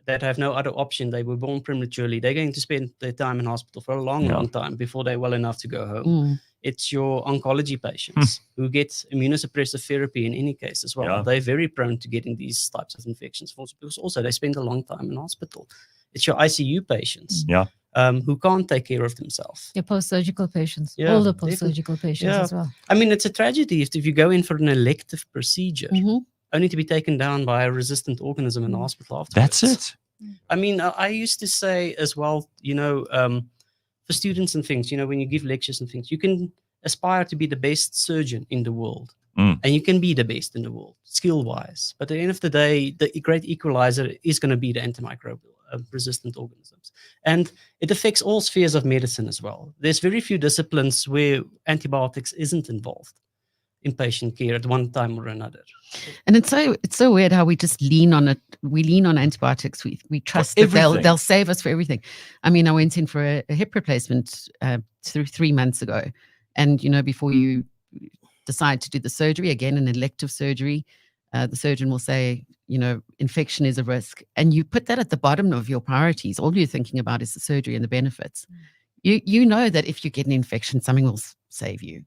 that have no other option. They were born prematurely. They're going to spend their time in hospital for a long time before they're well enough to go home. It's your oncology patients who get immunosuppressive therapy in any case as well. Yeah. They're very prone to getting these types of infections because also they spend a long time in hospital. It's your ICU patients who can't take care of themselves. Your post-surgical patients, Yeah, older post-surgical patients as well. I mean, it's a tragedy if you go in for an elective procedure, only to be taken down by a resistant organism in the hospital afterwards. That's it. I mean, I used to say as well, for students and things, when you give lectures and things, you can aspire to be the best surgeon in the world. And you can be the best in the world, skill-wise. But at the end of the day, the great equalizer is going to be the antimicrobial resistant organisms. And it affects all spheres of medicine as well. There's very few disciplines where antibiotics isn't involved in patient care at one time or another. And it's so weird how we just lean on it. We lean on antibiotics. We trust that they'll save us for everything. I mean, I went in for a hip replacement 3 months ago, and before you decide to do the surgery, again an elective surgery, the surgeon will say, infection is a risk, and you put that at the bottom of your priorities. All you're thinking about is the surgery and the benefits. You know that if you get an infection, something will save you.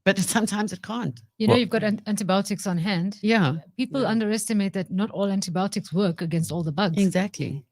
But sometimes it can't. You've got antibiotics on hand. Yeah. People underestimate that not all antibiotics work against all the bugs. Exactly.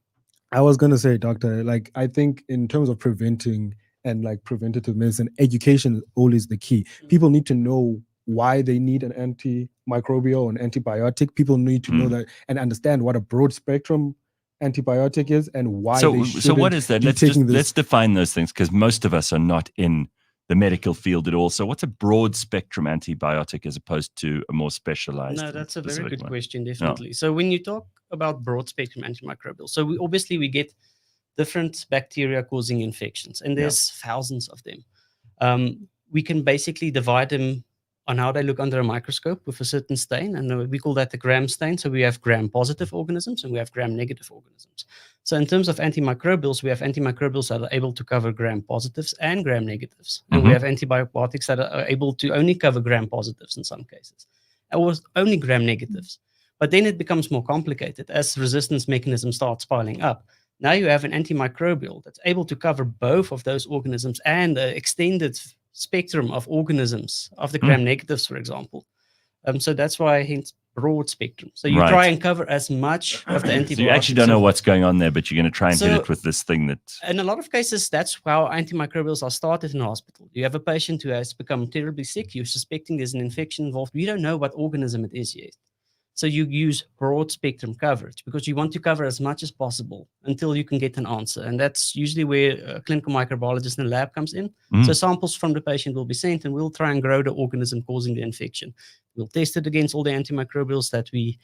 I was going to say, doctor, I think in terms of preventing and preventative medicine, education is always the key. People need to know why they need an antimicrobial and antibiotic. People need to know that and understand what a broad spectrum antibiotic is and why they shouldn't. So what is that? Let's define those things, because most of us are not in the medical field at all. So what's a broad spectrum antibiotic as opposed to a more specialized? No, that's a very good question, No. definitely. So when you talk about broad spectrum antimicrobial, so we get different bacteria causing infections, and there's thousands of them. We can basically divide them on how they look under a microscope with a certain stain, and we call that the gram stain. So we have gram-positive organisms and we have gram-negative organisms. So in terms of antimicrobials, we have antimicrobials that are able to cover gram-positives and gram-negatives, and we have antibiotics that are able to only cover gram-positives in some cases, or only gram-negatives. But then it becomes more complicated as resistance mechanisms start piling up. Now you have an antimicrobial that's able to cover both of those organisms and the extended spectrum of organisms of the gram-negatives, for example. So that's why hence broad spectrum. So you try and cover as much of the antibiotics. So you actually don't know what's going on there, but you're going to try and hit it with this thing that... In a lot of cases, that's how antimicrobials are started in a hospital. You have a patient who has become terribly sick. You're suspecting there's an infection involved. We don't know what organism it is yet. So you use broad spectrum coverage because you want to cover as much as possible until you can get an answer. And that's usually where a clinical microbiologist in the lab comes in. So samples from the patient will be sent and we'll try and grow the organism causing the infection. We'll test it against all the antimicrobials that we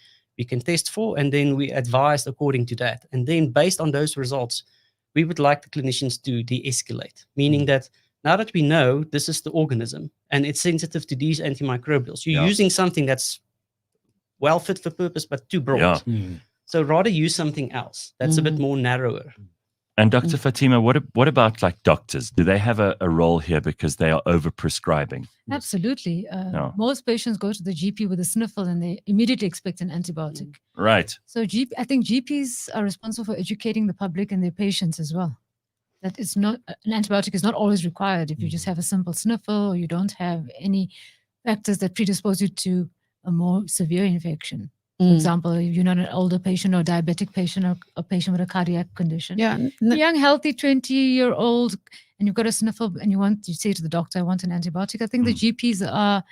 can test for, and then we advise according to that. And then based on those results, we would like the clinicians to de-escalate, meaning that now that we know this is the organism and it's sensitive to these antimicrobials, you're using something that's well fit for purpose, but too broad. So rather use something else that's a bit more narrower. And Dr. Fathima, what about like doctors? Do they have a role here because they are over-prescribing? Absolutely. Most patients go to the GP with a sniffle and they immediately expect an antibiotic. Right. So I think GPs are responsible for educating the public and their patients as well. That it's not an antibiotic is not always required if you just have a simple sniffle or you don't have any factors that predispose you to a more severe infection. For example, if you're not an older patient or diabetic patient or a patient with a cardiac condition. Young, healthy 20-year-old, and you've got a sniffle and you say to the doctor, I want an antibiotic. I think the GPs are,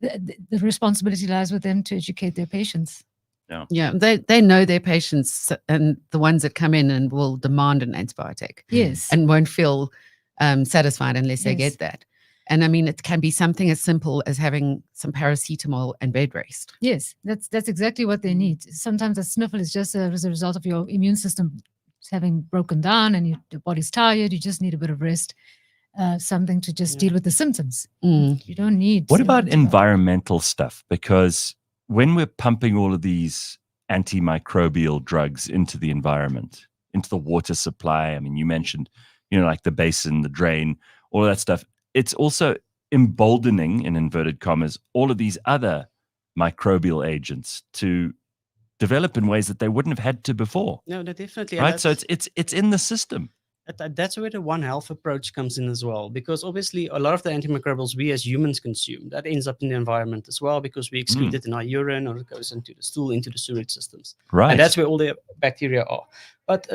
the responsibility lies with them to educate their patients. Yeah, they know their patients and the ones that come in and will demand an antibiotic. Yes. And won't feel satisfied unless they get that. And I mean, it can be something as simple as having some paracetamol and bed rest. Yes, that's exactly what they need. Sometimes a sniffle is just as a result of your immune system having broken down and your body's tired. You just need a bit of rest, something to just deal with the symptoms. You don't need... What about environmental stuff? Because when we're pumping all of these antimicrobial drugs into the environment, into the water supply, I mean, you mentioned, like the basin, the drain, all of that stuff. It's also emboldening, in inverted commas, all of these other microbial agents to develop in ways that they wouldn't have had to before. No, definitely. Right, so it's in the system. That's where the One Health approach comes in as well, because obviously a lot of the antimicrobials we as humans consume, that ends up in the environment as well because we excrete it in our urine or it goes into the stool, into the sewage systems. Right. And that's where all the bacteria are. But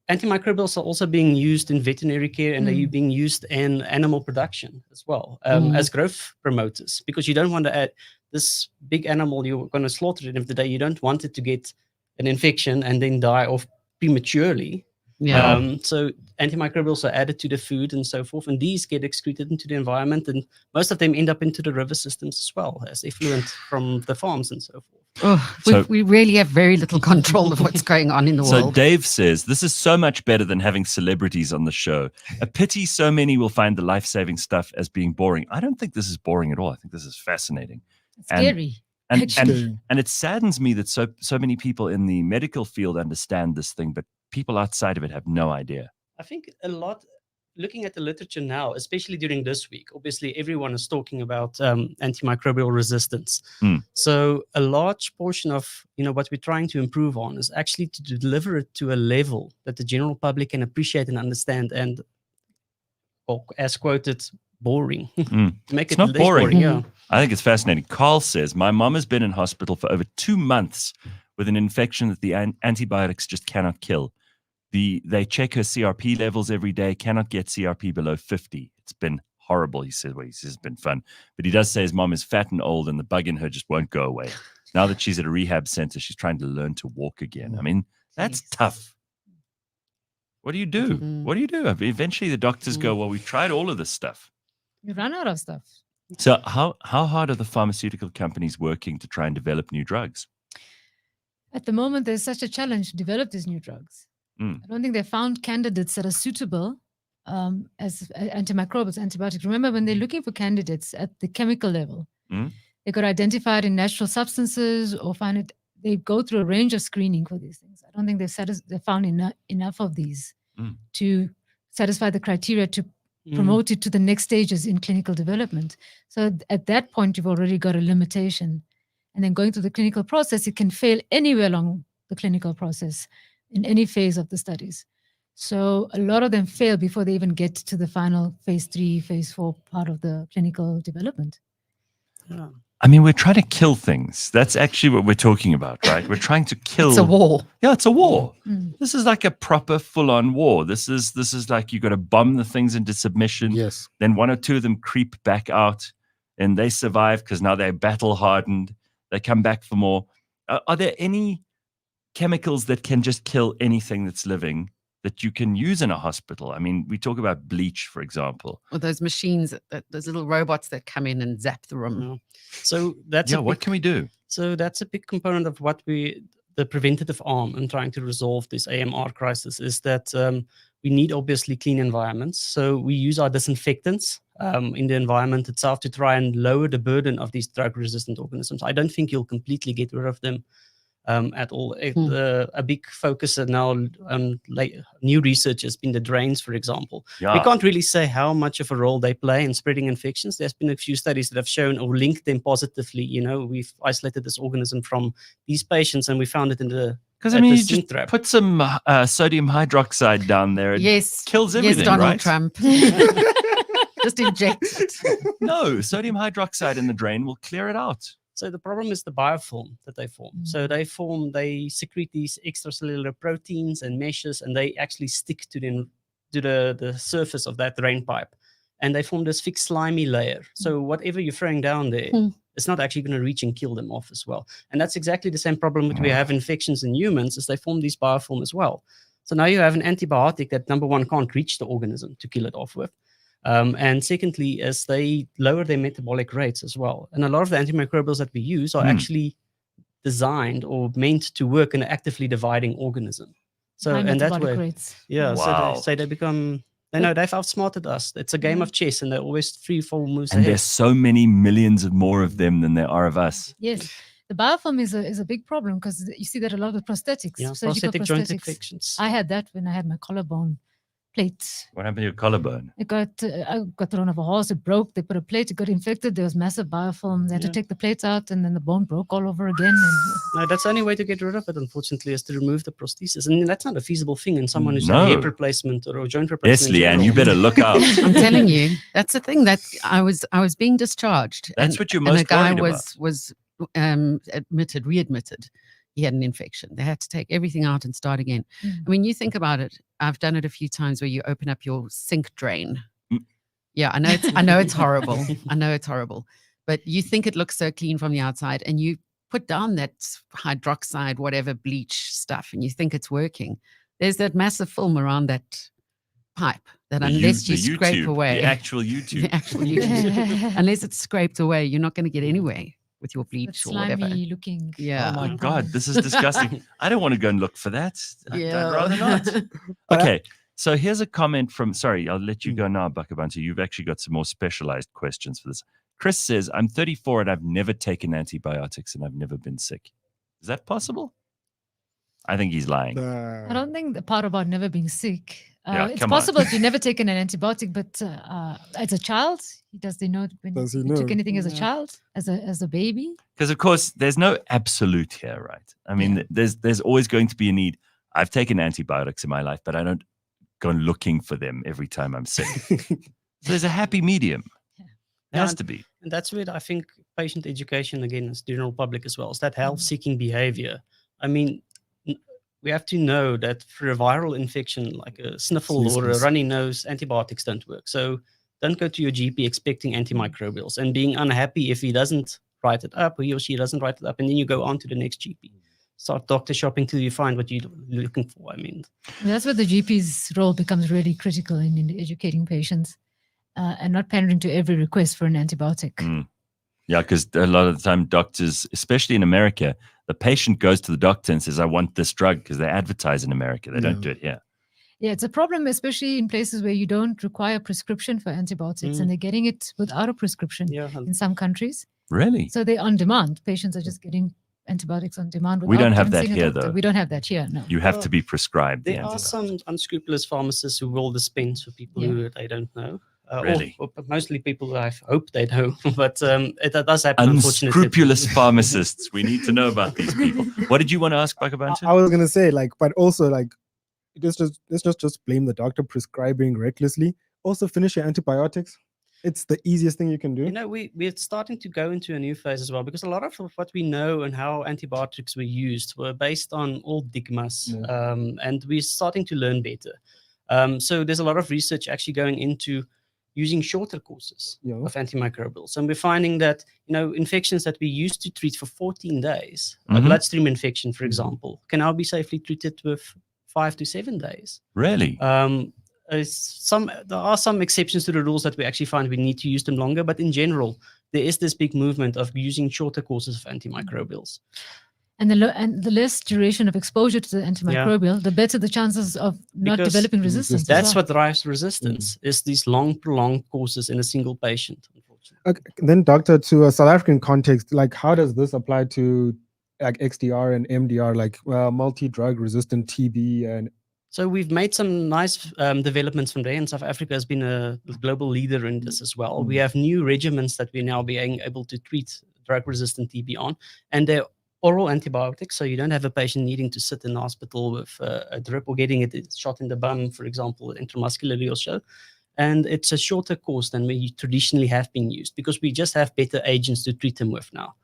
antimicrobials are also being used in veterinary care and they're being used in animal production as well as growth promoters, because you don't want to add this big animal you're going to slaughter at the end of the day. You don't want it to get an infection and then die off prematurely. So antimicrobials are added to the food and so forth, and these get excreted into the environment, and most of them end up into the river systems as well as effluent from the farms and so forth. We really have very little control of what's going on in the world. So Dave says, this is so much better than having celebrities on the show. A pity so many will find the life-saving stuff as being boring. I don't think this is boring at all. I think this is fascinating. It's scary. And it saddens me that so many people in the medical field understand this thing, but people outside of it have no idea. I think a lot, looking at the literature now, especially during this week, obviously everyone is talking about antimicrobial resistance. So a large portion of what we're trying to improve on is actually to deliver it to a level that the general public can appreciate and understand, and, or as quoted, boring. Make It's it not less boring. Yeah. I think it's fascinating. Carl says, my mom has been in hospital for over 2 months with an infection that the antibiotics just cannot kill. They check her CRP levels every day, cannot get CRP below 50. It's been horrible, he says. Well, he says it's been fun. But he does say his mom is fat and old and the bug in her just won't go away. Now that she's at a rehab center, she's trying to learn to walk again. I mean, that's tough. What do you do? What do you do? Eventually the doctors go, well, we've tried all of this stuff. You run out of stuff. So how hard are the pharmaceutical companies working to try and develop new drugs? At the moment, there's such a challenge to develop these new drugs. I don't think they found candidates that are suitable as antimicrobials, antibiotics. Remember, when they're looking for candidates at the chemical level, Mm. They got identified in natural substances or find it. They go through a range of screening for these things. I don't think they've found enough of these to satisfy the criteria to promote it to the next stages in clinical development. So at that point, you've already got a limitation. And then going through the clinical process, it can fail anywhere along the clinical process in any phase of the studies. So a lot of them fail before they even get to the final phase 3, phase 4 part of the clinical development. Yeah. I mean, we're trying to kill things. That's actually what we're talking about, right? We're trying to kill. It's a war. Yeah, it's a war. Mm. This is like a proper full-on war. This is like you got to bomb the things into submission. Yes. Then one or two of them creep back out, and they survive because now they're battle-hardened. They come back for more. Are there any chemicals that can just kill anything that's living that you can use in a hospital? I mean, we talk about bleach, for example. Or those machines, those little robots that come in and zap the room. No. So that's what can we do? So that's a big component of what the preventative arm in trying to resolve this AMR crisis is that we need obviously clean environments. So we use our disinfectants in the environment itself to try and lower the burden of these drug-resistant organisms. I don't think you'll completely get rid of them at all. A big focus now on new research has been the drains, for example. Yeah. We can't really say how much of a role they play in spreading infections. There's been a few studies that have shown or linked them positively. You know, we've isolated this organism from these patients and we found it in the Because I mean, you just put some sodium hydroxide down there. It kills everything, Donald right? Trump. Just inject it. No, sodium hydroxide in the drain will clear it out. So the problem is the biofilm that they form. So they secrete these extracellular proteins and meshes, and they actually stick to the surface of that drain pipe. And they form this thick slimy layer. So whatever you're throwing down there, it's not actually going to reach and kill them off as well. And that's exactly the same problem that we have infections in humans, is they form these biofilm as well. So now you have an antibiotic that, number one, can't reach the organism to kill it off with. And secondly, as they lower their metabolic rates as well. And a lot of the antimicrobials that we use are actually designed or meant to work in an actively dividing organism. So, and that's where, Wow. so they become, they've outsmarted us. It's a game of chess, and they're always 3-4 moves And ahead. there's so many millions of more of them than there are of us. Yes. The biofilm is a big problem because you see that a lot with prosthetics, surgical prosthetic joint prosthetics. infections. I had that when I had my collarbone plate. What happened to your collarbone? I got thrown off a horse. It broke. They put a plate. It got infected. There was massive biofilm. They had to take the plates out, and then the bone broke all over again. And No, that's the only way to get rid of it, unfortunately, is to remove the prosthesis. And that's not a feasible thing in someone who's had a hip replacement or a joint replacement. Yes, Leigh-Ann, you better look out. I'm telling you, that's the thing that I was being discharged. That's what you're most and a guy worried was readmitted. He had an infection. They had to take everything out and start again. I mean, you think about it. I've done it a few times where you open up your sink drain. Yeah, I know it's horrible. I know it's horrible. But you think it looks so clean from the outside, and you put down that hydroxide, whatever bleach stuff, and you think it's working. There's that massive film around that pipe that unless you scrape away. The actual YouTube. The actual YouTube. Unless it's scraped away, you're not going to get anywhere with your bleach or whatever. slimy looking. Yeah. Oh my God, this is disgusting. I don't want to go and look for that. Yeah. I'd rather not. Okay, so here's a comment from, sorry, I'll let you go now, Bakah'abantu. You've actually got some more specialized questions for this. Chris says, I'm 34 and I've never taken antibiotics and I've never been sick. Is that possible? I think he's lying. I don't think the part about never being sick. It's come on. possible if you've never taken an antibiotic, but as a child, does he know when Does he you know? took anything as a child, as a baby? Because of course, there's no absolute here, right? I mean, there's always going to be a need. I've taken antibiotics in my life, but I don't go looking for them every time I'm sick. So there's a happy medium. It has to be. And that's where I think patient education, again, as general public as well, is that health-seeking behavior. I mean, we have to know that for a viral infection, like a sniffle or a runny nose, antibiotics don't work. So don't go to your GP expecting antimicrobials and being unhappy if he doesn't write it up, or he or she doesn't write it up, and then you go on to the next GP. Start doctor shopping till you find what you're looking for. I mean, that's where the GP's role becomes really critical in educating patients and not pandering to every request for an antibiotic. Yeah, because a lot of the time doctors, especially in America, the patient goes to the doctor and says, I want this drug, because they advertise in America. They don't do it here. Yeah, it's a problem, especially in places where you don't require prescription for antibiotics, and they're getting it without a prescription in some countries. Really? So they're on demand. Patients are just getting antibiotics on demand. We don't without have that convincing a here, doctor. though. We don't have that here, no. You have to be prescribed the There are antibiotics. some unscrupulous pharmacists who will dispense for people who they don't know. Really? Or mostly people who I hope they know, but it does happen, unfortunately. Unscrupulous pharmacists. We need to know about these people. What did you want to ask, Bakah'abantu? I was gonna say, like, but also like, let's just blame the doctor prescribing recklessly. Also, finish your antibiotics. It's the easiest thing you can do. You know, we're starting to go into a new phase as well, because a lot of what we know and how antibiotics were used were based on old dogmas, and we're starting to learn better. So there's a lot of research actually going into using shorter courses of antimicrobials. And we're finding that, infections that we used to treat for 14 days, a bloodstream infection, for example, can now be safely treated with 5 to 7 days. Really? There are some exceptions to the rules that we actually find we need to use them longer, but in general, there is this big movement of using shorter courses of antimicrobials. And the less duration of exposure to the antimicrobial, the better the chances of not developing resistance. That's what drives resistance, is these long, prolonged courses in a single patient, unfortunately. Okay. Then, doctor, to a South African context, like, how does this apply to like XDR and MDR, like multi-drug resistant TB? And so we've made some nice developments from there, and South Africa has been a global leader in this as well. We have new regimens that we're now being able to treat drug-resistant TB on, and they're oral antibiotics, so you don't have a patient needing to sit in the hospital with a drip or getting it shot in the bum, for example, intramuscularly or so. And it's a shorter course than we traditionally have been used, because we just have better agents to treat them with now.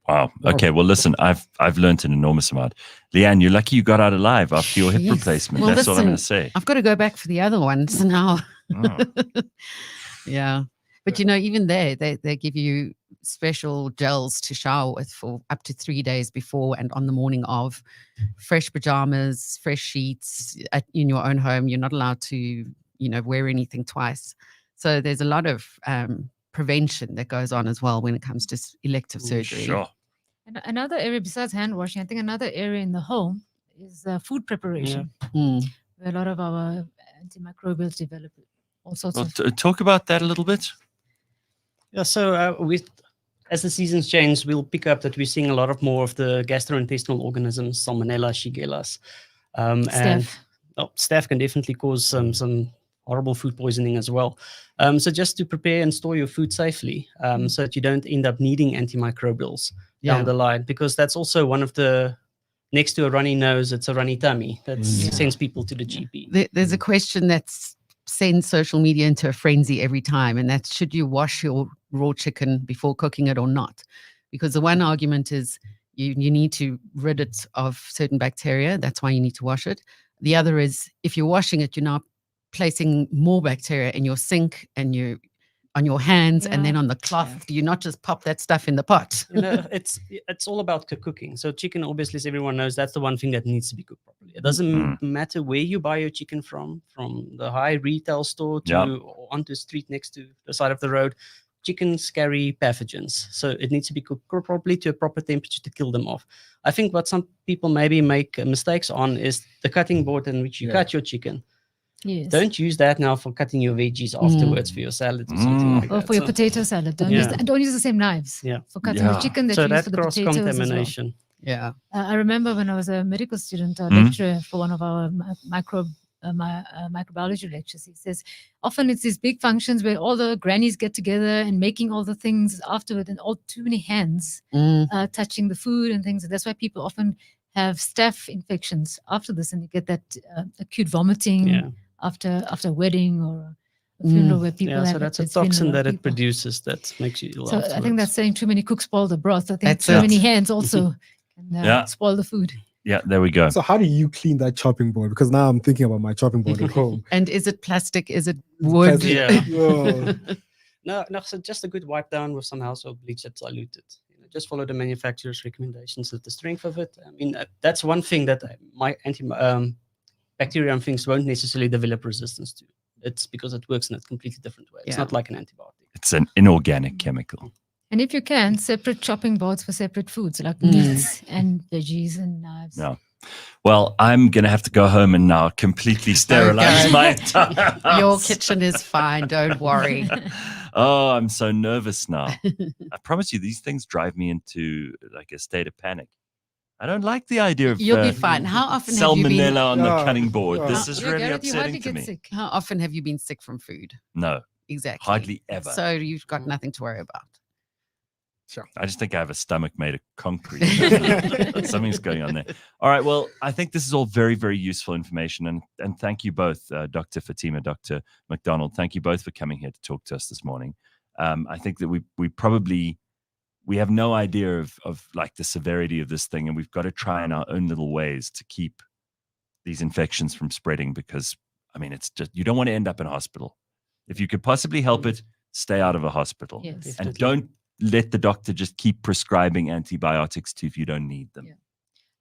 Wow. Okay. Well, listen, I've learned an enormous amount. Leigh-Ann, you're lucky you got out alive after your hip replacement. Well, That's all I'm listen, going to say. I've got to go back for the other ones now. Oh. Yeah. But, even there, they give you special gels to shower with for up to 3 days before and on the morning of. Fresh pajamas, fresh sheets in your own home. You're not allowed to, wear anything twice. So there's a lot of prevention that goes on as well when it comes to elective surgery. Sure. And another area besides hand washing, I think another area in the home is food preparation, where a lot of our antimicrobials develop all sorts of. Talk about that a little bit. Yeah, so as the seasons change, we'll pick up that we're seeing a lot of more of the gastrointestinal organisms, Salmonella, Shigellas. And staph can definitely cause some horrible food poisoning as well. So just to prepare and store your food safely, so that you don't end up needing antimicrobials down the line, because that's also one of the, next to a runny nose, it's a runny tummy that sends people to the GP. There's a question that's sends social media into a frenzy every time, and that's, should you wash your raw chicken before cooking it or not? Because the one argument is you need to rid it of certain bacteria. That's why you need to wash it. The other is, if you're washing it, you're now placing more bacteria in your sink and on your hands and then on the cloth. Do you not just pop that stuff in the pot? It's all about cooking. So chicken, obviously, as everyone knows, that's the one thing that needs to be cooked properly. It doesn't matter where you buy your chicken from the high retail store to onto the street next to the side of the road. Chickens carry pathogens, so it needs to be cooked properly to a proper temperature to kill them off. I think what some people maybe make mistakes on is the cutting board in which you cut your chicken. Yes. Don't use that now for cutting your veggies afterwards for your salad or something like that. Or for your potato salad. Don't use the same knives for cutting the chicken that you use for the potatoes as well. Cross-contamination. Yeah. I remember when I was a medical student, a lecturer for one of our microbiology lectures, he says often it's these big functions where all the grannies get together and making all the things afterward, and all too many hands touching the food and things. And that's why people often have staph infections after this, and you get that acute vomiting after a wedding or a funeral where people have. So that's a toxin that it produces that makes you ill. So afterwards. I think that's saying too many cooks spoil the broth. I think too many hands also can spoil the food. Yeah, there we go. So how do you clean that chopping board? Because now I'm thinking about my chopping board at home. And is it plastic? Is it wood? No, so just a good wipe down with some household bleach that's diluted. Just follow the manufacturer's recommendations at the strength of it. I mean, that's one thing that my bacteria things won't necessarily develop resistance to. It's because it works in a completely different way. It's not like an antibiotic. It's an inorganic chemical. And if you can, separate chopping boards for separate foods, like meats and veggies and knives. Yeah. Well, I'm going to have to go home and now completely sterilize my entire house. Your kitchen is fine. Don't worry. Oh, I'm so nervous now. I promise you, these things drive me into like a state of panic. I don't like the idea of You'll be fine. How often have you been salmonella on the cutting board? Yeah. This is Yeah, really Gareth, you hardly upsetting to get me. sick. How often have you been sick from food? No, Exactly. hardly ever. So you've got nothing to worry about. I just think I have a stomach made of concrete. Something's going on there. All right. Well, I think this is all very, very useful information. And thank you both, Dr. Fathima, Dr. McDonald. Thank you both for coming here to talk to us this morning. I think that we have no idea of like the severity of this thing. And we've got to try in our own little ways to keep these infections from spreading because, I mean, it's just, you don't want to end up in a hospital. If you could possibly help it, stay out of a hospital. Yes. And don't let the doctor just keep prescribing antibiotics to you if you don't need them. Yeah.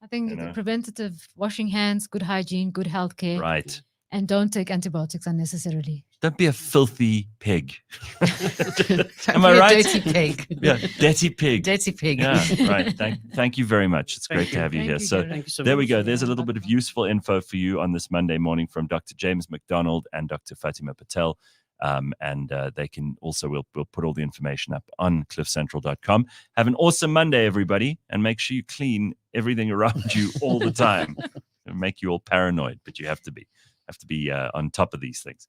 I think You the know? preventative washing hands, good hygiene, good healthcare, Right. and don't take antibiotics unnecessarily. Don't be a filthy pig. Don't Am be I a right? dirty pig. Yeah, dirty pig. Dirty pig. Yeah, right. Thank you very much. It's great to have you Thank here. you, So Gareth. Thank you so there we much. go. There's a little bit of useful info for you on this Monday morning from Dr. James McDonald and Dr. Fathima Patel. And they can also, we'll put all the information up on cliffcentral.com. Have an awesome Monday, everybody. And make sure you clean everything around you all the time. It'll make you all paranoid, but you have to be on top of these things.